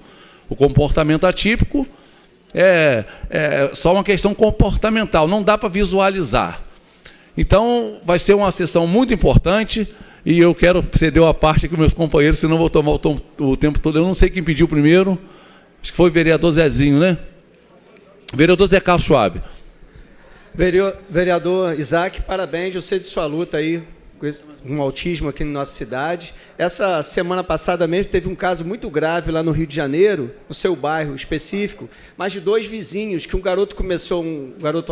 S9: O comportamento atípico é só uma questão comportamental, não dá para visualizar. Então, vai ser uma sessão muito importante e eu quero ceder a parte aqui com meus companheiros, senão vou tomar o tempo todo. Eu não sei quem pediu primeiro, acho que foi o vereador Zezinho, né? Vereador Zé Carlos Schwab.
S10: Vereador Isaac, parabéns, eu sei de sua luta aí com o autismo aqui na nossa cidade. Essa semana passada mesmo teve um caso muito grave lá no Rio de Janeiro, no seu bairro específico, mas de 2 vizinhos, que um garoto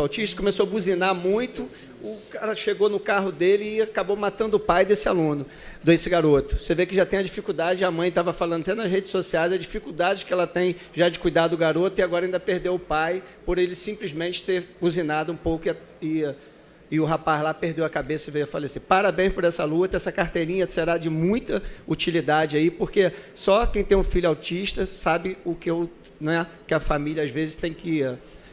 S10: autista começou a buzinar muito, o cara chegou no carro dele e acabou matando o pai desse garoto. Você vê que já tem a dificuldade, a mãe estava falando até nas redes sociais, a dificuldade que ela tem já de cuidar do garoto e agora ainda perdeu o pai por ele simplesmente ter buzinado um pouco e o rapaz lá perdeu a cabeça e veio a falecer. Parabéns por essa luta, essa carteirinha será de muita utilidade aí, porque só quem tem um filho autista sabe o que que a família às vezes tem que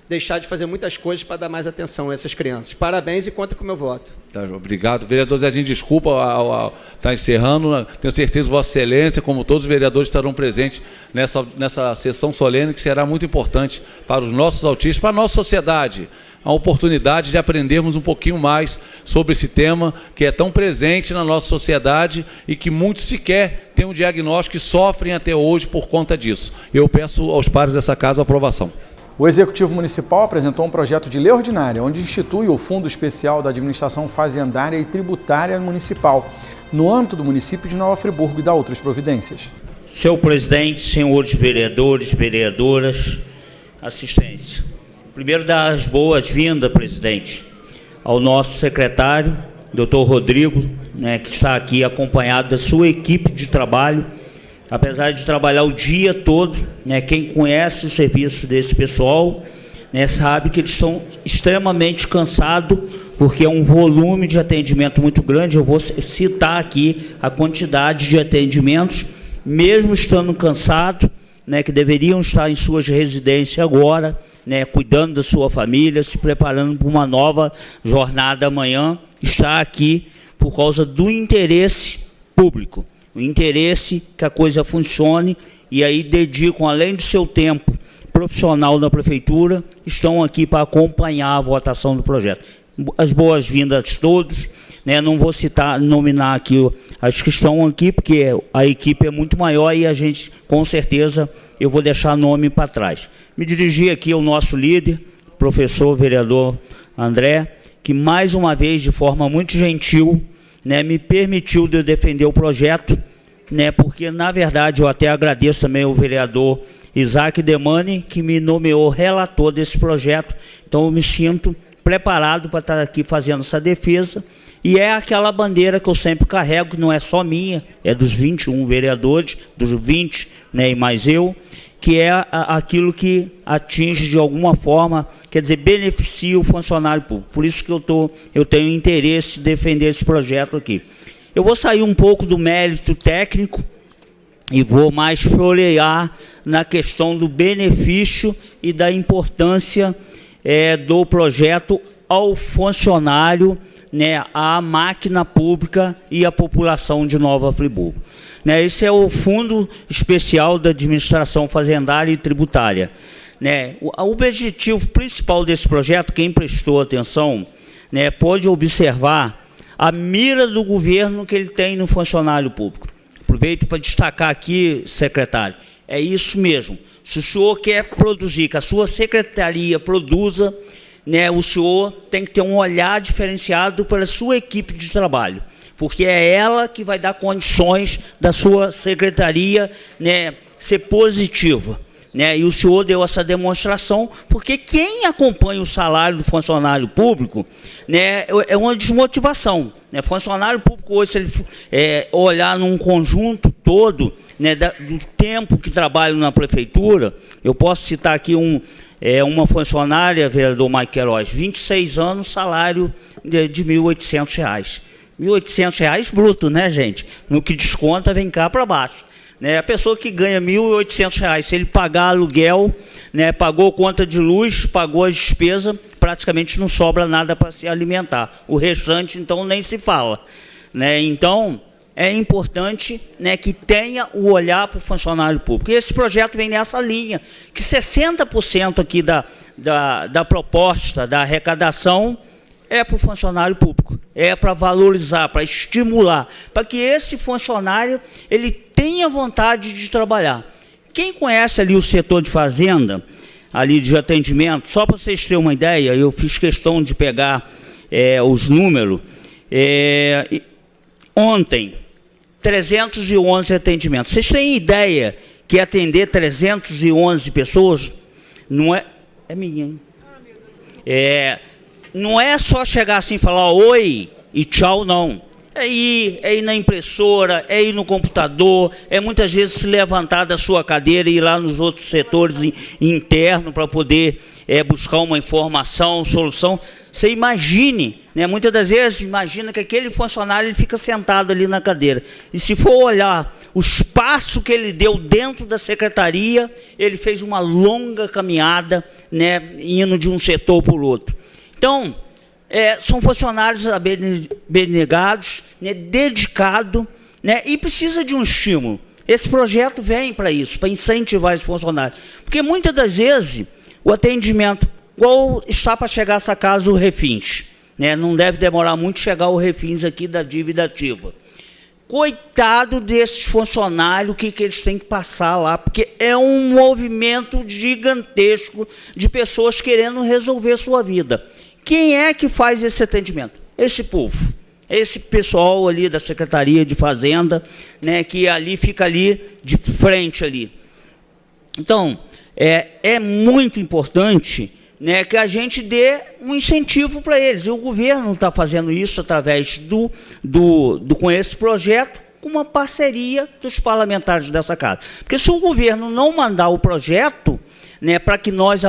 S10: deixar de fazer muitas coisas para dar mais atenção a essas crianças. Parabéns e conta com o meu voto.
S9: Tá, obrigado. Vereador Zezinho, desculpa estar encerrando. Tenho certeza que Vossa Excelência, como todos os vereadores, estarão presentes nessa sessão solene, que será muito importante para os nossos autistas, para a nossa sociedade. A oportunidade de aprendermos um pouquinho mais sobre esse tema que é tão presente na nossa sociedade e que muitos sequer têm um diagnóstico e sofrem até hoje por conta disso. Eu peço aos pares dessa casa a aprovação.
S1: O Executivo Municipal apresentou um projeto de lei ordinária, onde institui o Fundo Especial da Administração Fazendária e Tributária Municipal, no âmbito do município de Nova Friburgo, e dá outras providências.
S8: Senhor presidente, senhores vereadores, vereadoras, assistência. Primeiro, dar as boas-vindas, presidente, ao nosso secretário, doutor Rodrigo, né, que está aqui acompanhado da sua equipe de trabalho, apesar de trabalhar o dia todo, né, quem conhece o serviço desse pessoal, né, sabe que eles estão extremamente cansados, porque é um volume de atendimento muito grande. Eu vou citar aqui a quantidade de atendimentos, mesmo estando cansados, né, que deveriam estar em suas residências agora, né, cuidando da sua família, se preparando para uma nova jornada amanhã, está aqui por causa do interesse público, o interesse que a coisa funcione, e aí dedicam, além do seu tempo profissional na prefeitura, estão aqui para acompanhar a votação do projeto. As boas-vindas a todos, né? Não vou nominar aqui as que estão aqui, porque a equipe é muito maior e a gente, com certeza, eu vou deixar nome para trás. Me dirigir aqui ao nosso líder, professor vereador André, que mais uma vez, de forma muito gentil, né, me permitiu de eu defender o projeto, né, porque, na verdade, eu até agradeço também ao vereador Isaac Demani, que me nomeou relator desse projeto. Então, eu me sinto preparado para estar aqui fazendo essa defesa, e é aquela bandeira que eu sempre carrego, que não é só minha, é dos 21 vereadores, dos 20, né, e mais eu, que é aquilo que atinge de alguma forma, quer dizer, beneficia o funcionário público. Por isso que eu tenho interesse em defender esse projeto aqui. Eu vou sair um pouco do mérito técnico e vou mais florear na questão do benefício e da importância do projeto ao funcionário, né, à máquina pública e à população de Nova Friburgo. Né, esse é o Fundo Especial da Administração Fazendária e Tributária. Né, o objetivo principal desse projeto, quem prestou atenção, né, pode observar a mira do governo que ele tem no funcionário público. Aproveito para destacar aqui, secretário, é isso mesmo. Se o senhor quer produzir, que a sua secretaria produza, né, o senhor tem que ter um olhar diferenciado para a sua equipe de trabalho, porque é ela que vai dar condições da sua secretaria, né, ser positiva. Né, e o senhor deu essa demonstração, porque quem acompanha o salário do funcionário público, né, é uma desmotivação. Né, funcionário público hoje, se ele olhar num conjunto todo, né, do tempo que trabalho na prefeitura, eu posso citar aqui uma funcionária, vereador Mike Queiroz, 26 anos, salário de R$ 1.800. R$ 1.800 bruto, né, gente? No que desconta, vem cá para baixo. Né, a pessoa que ganha R$ 1.800, se ele pagar aluguel, né, pagou conta de luz, pagou as despesas, praticamente não sobra nada para se alimentar. O restante, então, nem se fala. Né? Então, é importante, né, que tenha o olhar para o funcionário público. E esse projeto vem nessa linha, que 60% aqui da proposta, da arrecadação, é para o funcionário público, é para valorizar, para estimular, para que esse funcionário ele tenha vontade de trabalhar. Quem conhece ali o setor de fazenda, ali de atendimento, só para vocês terem uma ideia, eu fiz questão de pegar os números. Ontem, 311 atendimentos. Vocês têm ideia que atender 311 pessoas não é... É minha, hein? Não é só chegar assim e falar oi e tchau, não. É ir na impressora, é ir no computador, é muitas vezes se levantar da sua cadeira e ir lá nos outros setores internos para poder buscar uma informação, solução. Você imagine, né, muitas das vezes imagina que aquele funcionário ele fica sentado ali na cadeira. E se for olhar o espaço que ele deu dentro da secretaria, ele fez uma longa caminhada, né, indo de um setor para o outro. Então, são funcionários abnegados, né, dedicados, né, e precisa de um estímulo. Esse projeto vem para isso, para incentivar esse funcionário. Porque muitas das vezes o atendimento, igual está para chegar essa casa o Refins, né, não deve demorar muito chegar o Refins aqui da dívida ativa. Coitado desses funcionários, o que eles têm que passar lá, porque é um movimento gigantesco de pessoas querendo resolver sua vida. Quem é que faz esse atendimento? Esse povo. É esse pessoal ali da Secretaria de Fazenda, né, que ali fica ali de frente ali. Então, é muito importante, né, que a gente dê um incentivo para eles. E o governo está fazendo isso através com esse projeto, com uma parceria dos parlamentares dessa casa. Porque se o governo não mandar o projeto, né, para que nós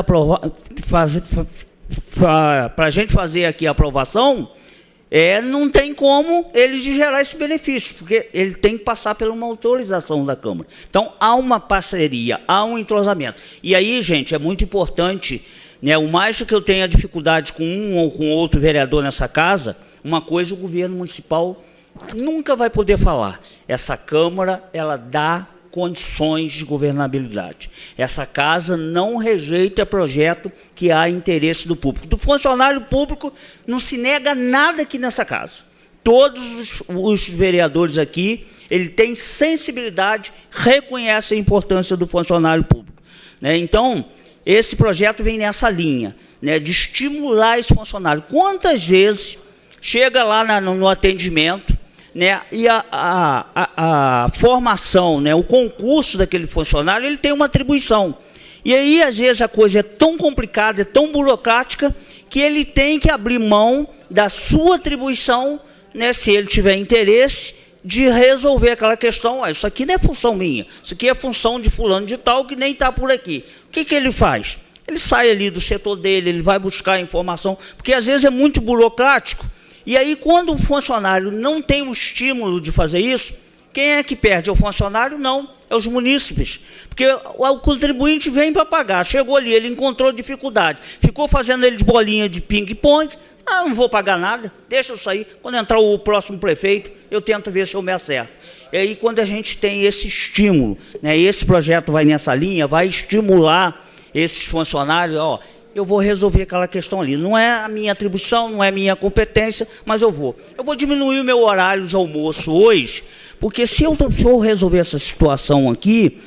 S8: para a gente fazer aqui a aprovação, não tem como ele gerar esse benefício, porque ele tem que passar por uma autorização da Câmara. Então, há uma parceria, há um entrosamento. E aí, gente, é muito importante, né, o mais que eu tenha dificuldade com um ou com outro vereador nessa casa, uma coisa o governo municipal nunca vai poder falar. Essa Câmara, ela dá condições de governabilidade. Essa casa não rejeita projeto que há interesse do público. Do funcionário público não se nega nada aqui nessa casa. Todos os vereadores aqui, ele tem sensibilidade, reconhece a importância do funcionário público, né? Então, esse projeto vem nessa linha, né, de estimular esse funcionário. Quantas vezes chega lá no atendimento, né, e a formação, né, o concurso daquele funcionário, ele tem uma atribuição. E aí, às vezes, a coisa é tão complicada, é tão burocrática, que ele tem que abrir mão da sua atribuição, né, se ele tiver interesse, de resolver aquela questão. Isso aqui não é função minha, isso aqui é função de fulano de tal, que nem está por aqui. O que ele faz? Ele sai ali do setor dele, ele vai buscar a informação, porque às vezes é muito burocrático. E aí, quando o funcionário não tem o estímulo de fazer isso, quem é que perde? É o funcionário? Não, é os munícipes. Porque o contribuinte vem para pagar, chegou ali, ele encontrou dificuldade, ficou fazendo ele de bolinha de ping-pong, não vou pagar nada, deixa eu sair, quando entrar o próximo prefeito, eu tento ver se eu me acerto. E aí, quando a gente tem esse estímulo, né, esse projeto vai nessa linha, vai estimular esses funcionários, eu vou resolver aquela questão ali. Não é a minha atribuição, não é a minha competência, mas eu vou. Eu vou diminuir o meu horário de almoço hoje, porque se eu resolver essa situação aqui,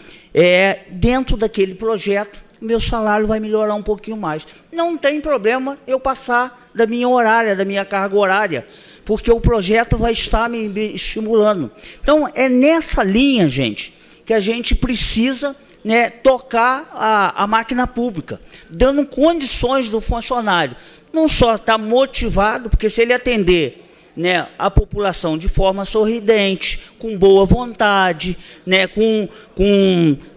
S8: dentro daquele projeto, meu salário vai melhorar um pouquinho mais. Não tem problema eu passar da minha horária, da minha carga horária, porque o projeto vai estar me estimulando. Então, é nessa linha, gente, que a gente precisa, né, tocar a máquina pública, dando condições do funcionário. Não só estar motivado, porque se ele atender, né, a população de forma sorridente, com boa vontade, né, com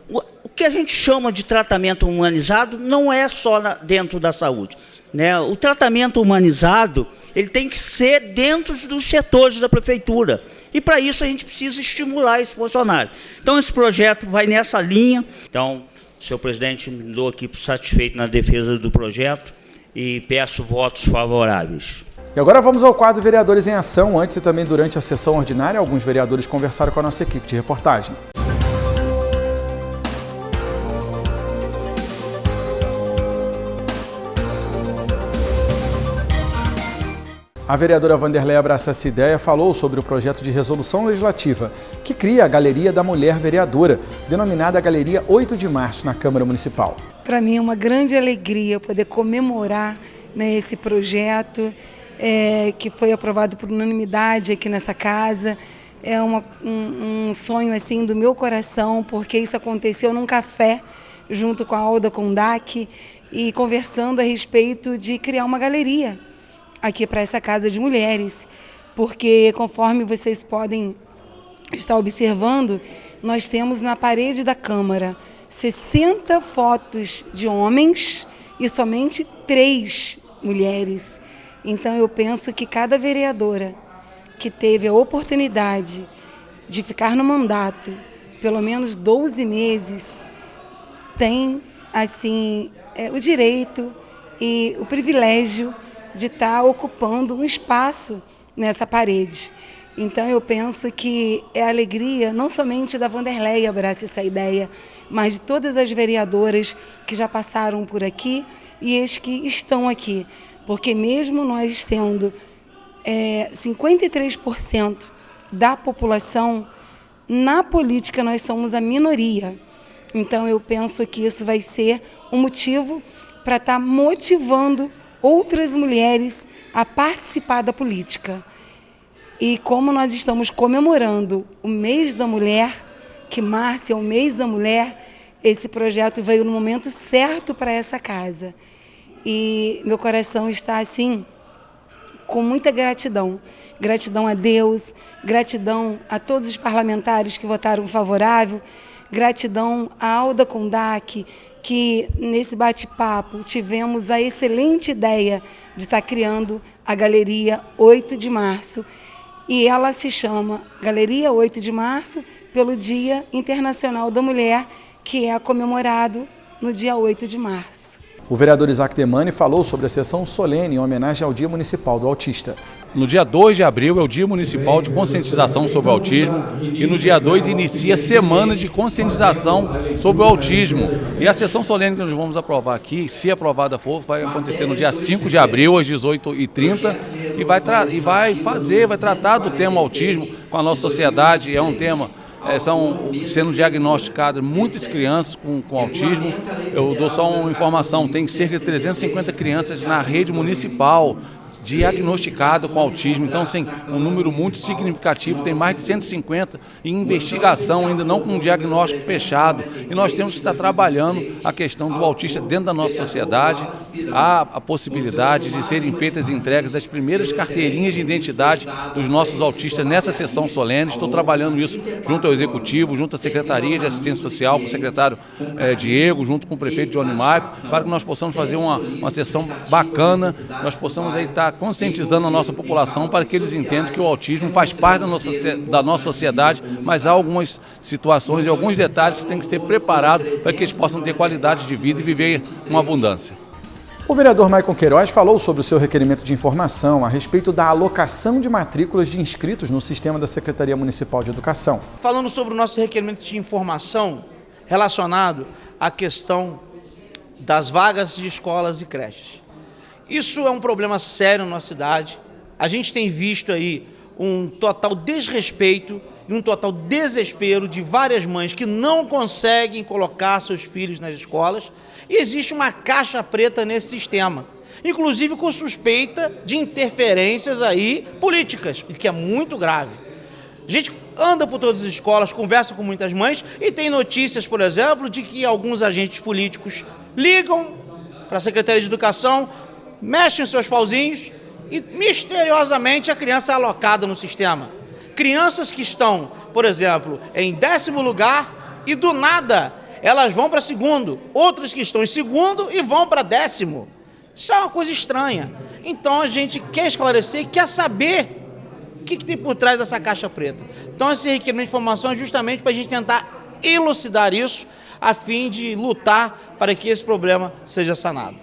S8: o que a gente chama de tratamento humanizado, não é só dentro da saúde, né? O tratamento humanizado, ele tem que ser dentro dos setores da prefeitura. E, para isso, a gente precisa estimular esse funcionário. Então, esse projeto vai nessa linha. Então, senhor presidente, me dou aqui satisfeito na defesa do projeto e peço votos favoráveis.
S1: E agora vamos ao quadro Vereadores em Ação. Antes e também durante a sessão ordinária, alguns vereadores conversaram com a nossa equipe de reportagem. A vereadora Vanderleia Abraça essa ideia, falou sobre o projeto de resolução legislativa que cria a Galeria da Mulher Vereadora, denominada Galeria 8 de Março, na Câmara Municipal.
S5: Para mim é uma grande alegria poder comemorar, né, esse projeto que foi aprovado por unanimidade aqui nessa casa. É um sonho assim do meu coração, porque isso aconteceu num café junto com a Alda Kondak e conversando a respeito de criar uma galeria aqui para essa Casa de Mulheres, porque conforme vocês podem estar observando, nós temos na parede da Câmara 60 fotos de homens e somente 3 mulheres. Então eu penso que cada vereadora que teve a oportunidade de ficar no mandato pelo menos 12 meses tem assim o direito e o privilégio de estar ocupando um espaço nessa parede. Então eu penso que é a alegria não somente da Vanderleia abraçar essa ideia, mas de todas as vereadoras que já passaram por aqui e as que estão aqui. Porque mesmo nós tendo 53% da população, na política nós somos a minoria. Então eu penso que isso vai ser um motivo para estar motivando outras mulheres a participar da política. E como nós estamos comemorando o mês da mulher, que março é o mês da mulher, esse projeto veio no momento certo para essa casa. E meu coração está assim, com muita gratidão. Gratidão a Deus, gratidão a todos os parlamentares que votaram favorável, gratidão a Alda Kondak, que nesse bate-papo tivemos a excelente ideia de estar criando a Galeria 8 de Março. E ela se chama Galeria 8 de Março pelo Dia Internacional da Mulher, que é comemorado no dia 8 de março.
S1: O vereador Isaac Demani falou sobre a sessão solene em homenagem ao Dia Municipal do Autista.
S9: No dia 2 de abril é o Dia Municipal de Conscientização sobre o Autismo e no dia 2 inicia a Semana de Conscientização sobre o Autismo. E a sessão solene que nós vamos aprovar aqui, se aprovada for, vai acontecer no dia 5 de abril, às 18h30, e vai tratar do tema autismo com a nossa sociedade. É um tema... São sendo diagnosticadas muitas crianças com autismo. Eu dou só uma informação, tem cerca de 350 crianças na rede municipal diagnosticado com autismo. Então, assim, um número muito significativo, tem mais de 150 em investigação, ainda não com um diagnóstico fechado. E nós temos que estar trabalhando a questão do autista dentro da nossa sociedade. Há a possibilidade de serem feitas entregas das primeiras carteirinhas de identidade dos nossos autistas nessa sessão solene. Estou trabalhando isso junto ao Executivo, junto à Secretaria de Assistência Social, com o secretário Diego, junto com o prefeito Johnny Maico, para que nós possamos fazer uma sessão bacana, nós possamos aí estar conscientizando a nossa população para que eles entendam que o autismo faz parte da nossa sociedade, mas há algumas situações e alguns detalhes que têm que ser preparados para que eles possam ter qualidade de vida e viver com abundância.
S1: O vereador Maicon Queiroz falou sobre o seu requerimento de informação a respeito da alocação de matrículas de inscritos no sistema da Secretaria Municipal de Educação.
S4: Falando sobre o nosso requerimento de informação relacionado à questão das vagas de escolas e creches. Isso é um problema sério na nossa cidade. A gente tem visto aí um total desrespeito e um total desespero de várias mães que não conseguem colocar seus filhos nas escolas. E existe uma caixa preta nesse sistema, inclusive com suspeita de interferências aí políticas, o que é muito grave. A gente anda por todas as escolas, conversa com muitas mães e tem notícias, por exemplo, de que alguns agentes políticos ligam para a Secretaria de Educação, mexem os seus pauzinhos e misteriosamente a criança é alocada no sistema. Crianças que estão, por exemplo, em 10º lugar e do nada elas vão para 2º, outras que estão em 2º e vão para 10º. Isso é uma coisa estranha. Então a gente quer esclarecer e quer saber o que tem por trás dessa caixa preta. Então esse requerimento de informação é justamente para a gente tentar elucidar isso a fim de lutar para que esse problema seja sanado.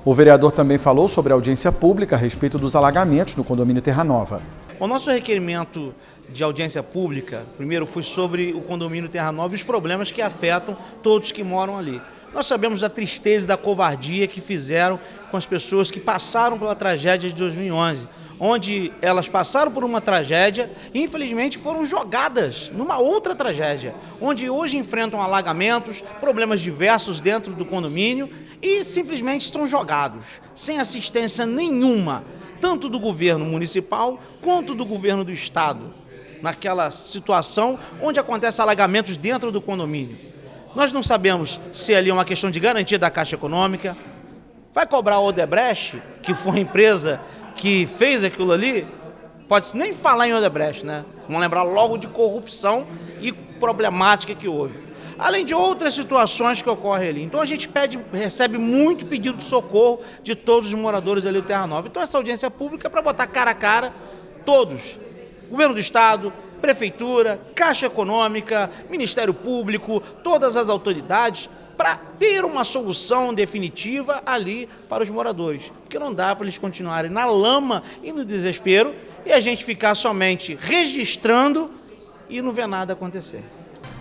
S1: O vereador também falou sobre a audiência pública a respeito dos alagamentos no condomínio Terra Nova.
S4: O nosso requerimento de audiência pública, primeiro, foi sobre o condomínio Terra Nova e os problemas que afetam todos que moram ali. Nós sabemos da tristeza e da covardia que fizeram com as pessoas que passaram pela tragédia de 2011, onde elas passaram por uma tragédia e, infelizmente, foram jogadas numa outra tragédia, onde hoje enfrentam alagamentos, problemas diversos dentro do condomínio e simplesmente estão jogados, sem assistência nenhuma, tanto do governo municipal quanto do governo do estado, naquela situação onde acontecem alagamentos dentro do condomínio. Nós não sabemos se ali é uma questão de garantia da Caixa Econômica, vai cobrar a Odebrecht, que foi a empresa que fez aquilo ali, pode-se nem falar em Odebrecht, né? Vamos lembrar logo de corrupção e problemática que houve. Além de outras situações que ocorrem ali. Então a gente recebe muito pedido de socorro de todos os moradores ali do Terra Nova. Então essa audiência pública é para botar cara a cara todos. Governo do Estado, Prefeitura, Caixa Econômica, Ministério Público, todas as autoridades, para ter uma solução definitiva ali para os moradores. Porque não dá para eles continuarem na lama e no desespero e a gente ficar somente registrando e não ver nada acontecer.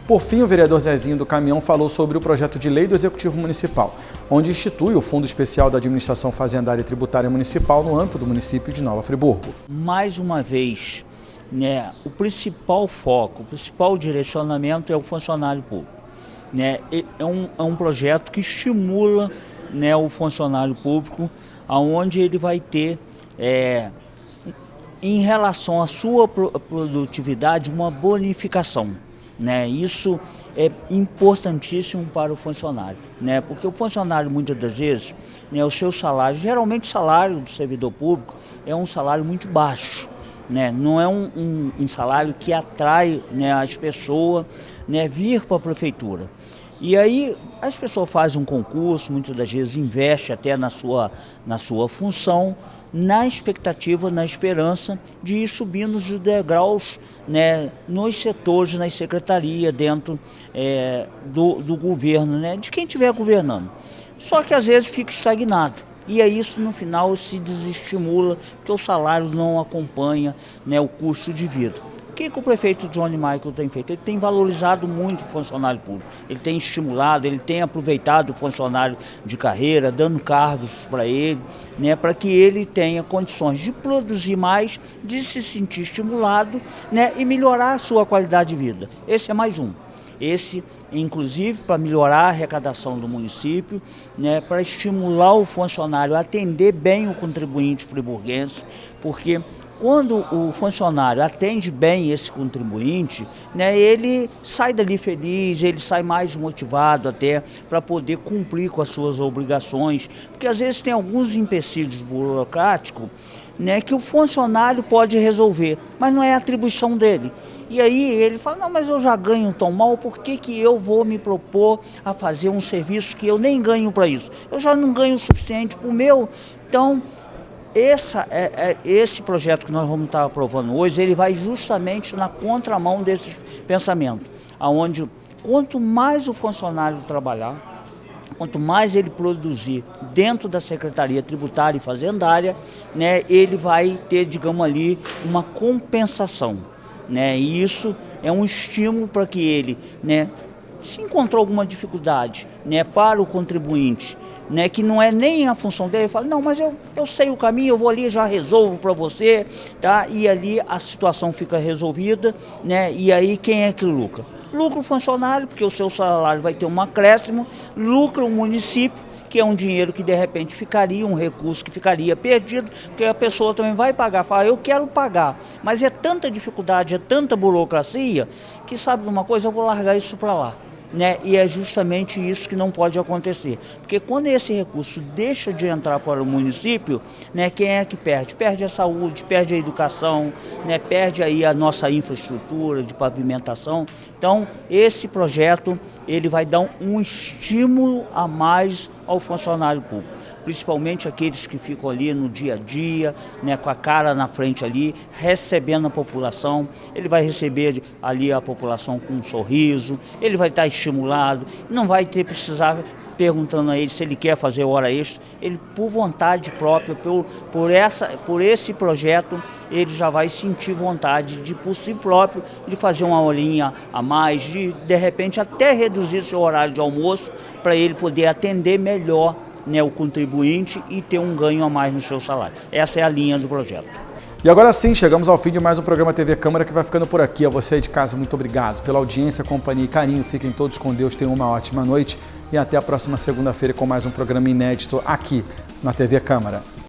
S1: Por fim, o vereador Zezinho do Caminhão falou sobre o projeto de lei do Executivo Municipal, onde institui o Fundo Especial da Administração Fazendária e Tributária Municipal no âmbito do município de Nova Friburgo.
S8: Mais uma vez, né, o principal foco, o principal direcionamento é o funcionário público. Né? É um projeto que estimula, né, o funcionário público, onde ele vai ter em relação à sua produtividade, uma bonificação. Né? Isso é importantíssimo para o funcionário, né? Porque o funcionário, muitas das vezes, né, o seu salário, geralmente o salário do servidor público é um salário muito baixo, né? Não é um salário que atrai, né, as pessoas, né, vir para a prefeitura. E aí as pessoas fazem um concurso, muitas das vezes investem até na sua função, na expectativa, na esperança de ir subindo os degraus, né, nos setores, nas secretarias, dentro do governo, né, de quem estiver governando. Só que às vezes fica estagnado. E aí isso no final se desestimula, porque o salário não acompanha, né, o custo de vida. O que o prefeito Johnny Michael tem feito? Ele tem valorizado muito o funcionário público, ele tem estimulado, ele tem aproveitado o funcionário de carreira, dando cargos para ele, né, para que ele tenha condições de produzir mais, de se sentir estimulado, né, e melhorar a sua qualidade de vida. Esse é mais um. Esse, inclusive, para melhorar a arrecadação do município, né, para estimular o funcionário a atender bem o contribuinte friburguense, porque quando o funcionário atende bem esse contribuinte, né, ele sai dali feliz, ele sai mais motivado até para poder cumprir com as suas obrigações, porque às vezes tem alguns empecilhos burocráticos, né, que o funcionário pode resolver, mas não é atribuição dele. E aí ele fala, não, mas eu já ganho tão mal, por que eu vou me propor a fazer um serviço que eu nem ganho para isso? Eu já não ganho o suficiente para o meu. Então, esse projeto que nós vamos estar aprovando hoje, ele vai justamente na contramão desse pensamento, onde quanto mais o funcionário trabalhar, quanto mais ele produzir dentro da Secretaria Tributária e Fazendária, né, ele vai ter, digamos ali, uma compensação, né, e isso é um estímulo para que ele, né, se encontrou alguma dificuldade, né, para o contribuinte, né, que não é nem a função dele, ele fala, não, mas eu sei o caminho, eu vou ali, já resolvo para você, tá? E ali a situação fica resolvida, né, e aí quem é que lucra? Lucra o funcionário, porque o seu salário vai ter um acréscimo, lucra o município, que é um dinheiro que de repente ficaria, um recurso que ficaria perdido, porque a pessoa também vai pagar, fala, eu quero pagar, mas é tanta dificuldade, é tanta burocracia, que sabe de uma coisa, eu vou largar isso para lá. Né? E é justamente isso que não pode acontecer, porque quando esse recurso deixa de entrar para o município, né, quem é que perde? Perde a saúde, perde a educação, né, perde aí a nossa infraestrutura de pavimentação. Então esse projeto ele vai dar um estímulo a mais ao funcionário público, principalmente aqueles que ficam ali no dia a dia, né, com a cara na frente ali, recebendo a população. Ele vai receber ali a população com um sorriso, ele vai estar estimulado, não vai ter precisar perguntando a ele se ele quer fazer hora extra. Ele, por vontade própria, por esse projeto, ele já vai sentir vontade de, por si próprio, de fazer uma horinha a mais, de repente até reduzir seu horário de almoço, para ele poder atender melhor, né, o contribuinte e ter um ganho a mais no seu salário. Essa é a linha do projeto.
S1: E agora sim, chegamos ao fim de mais um programa TV Câmara, que vai ficando por aqui. A você aí de casa, muito obrigado pela audiência, companhia e carinho. Fiquem todos com Deus, tenham uma ótima noite e até a próxima segunda-feira com mais um programa inédito aqui na TV Câmara.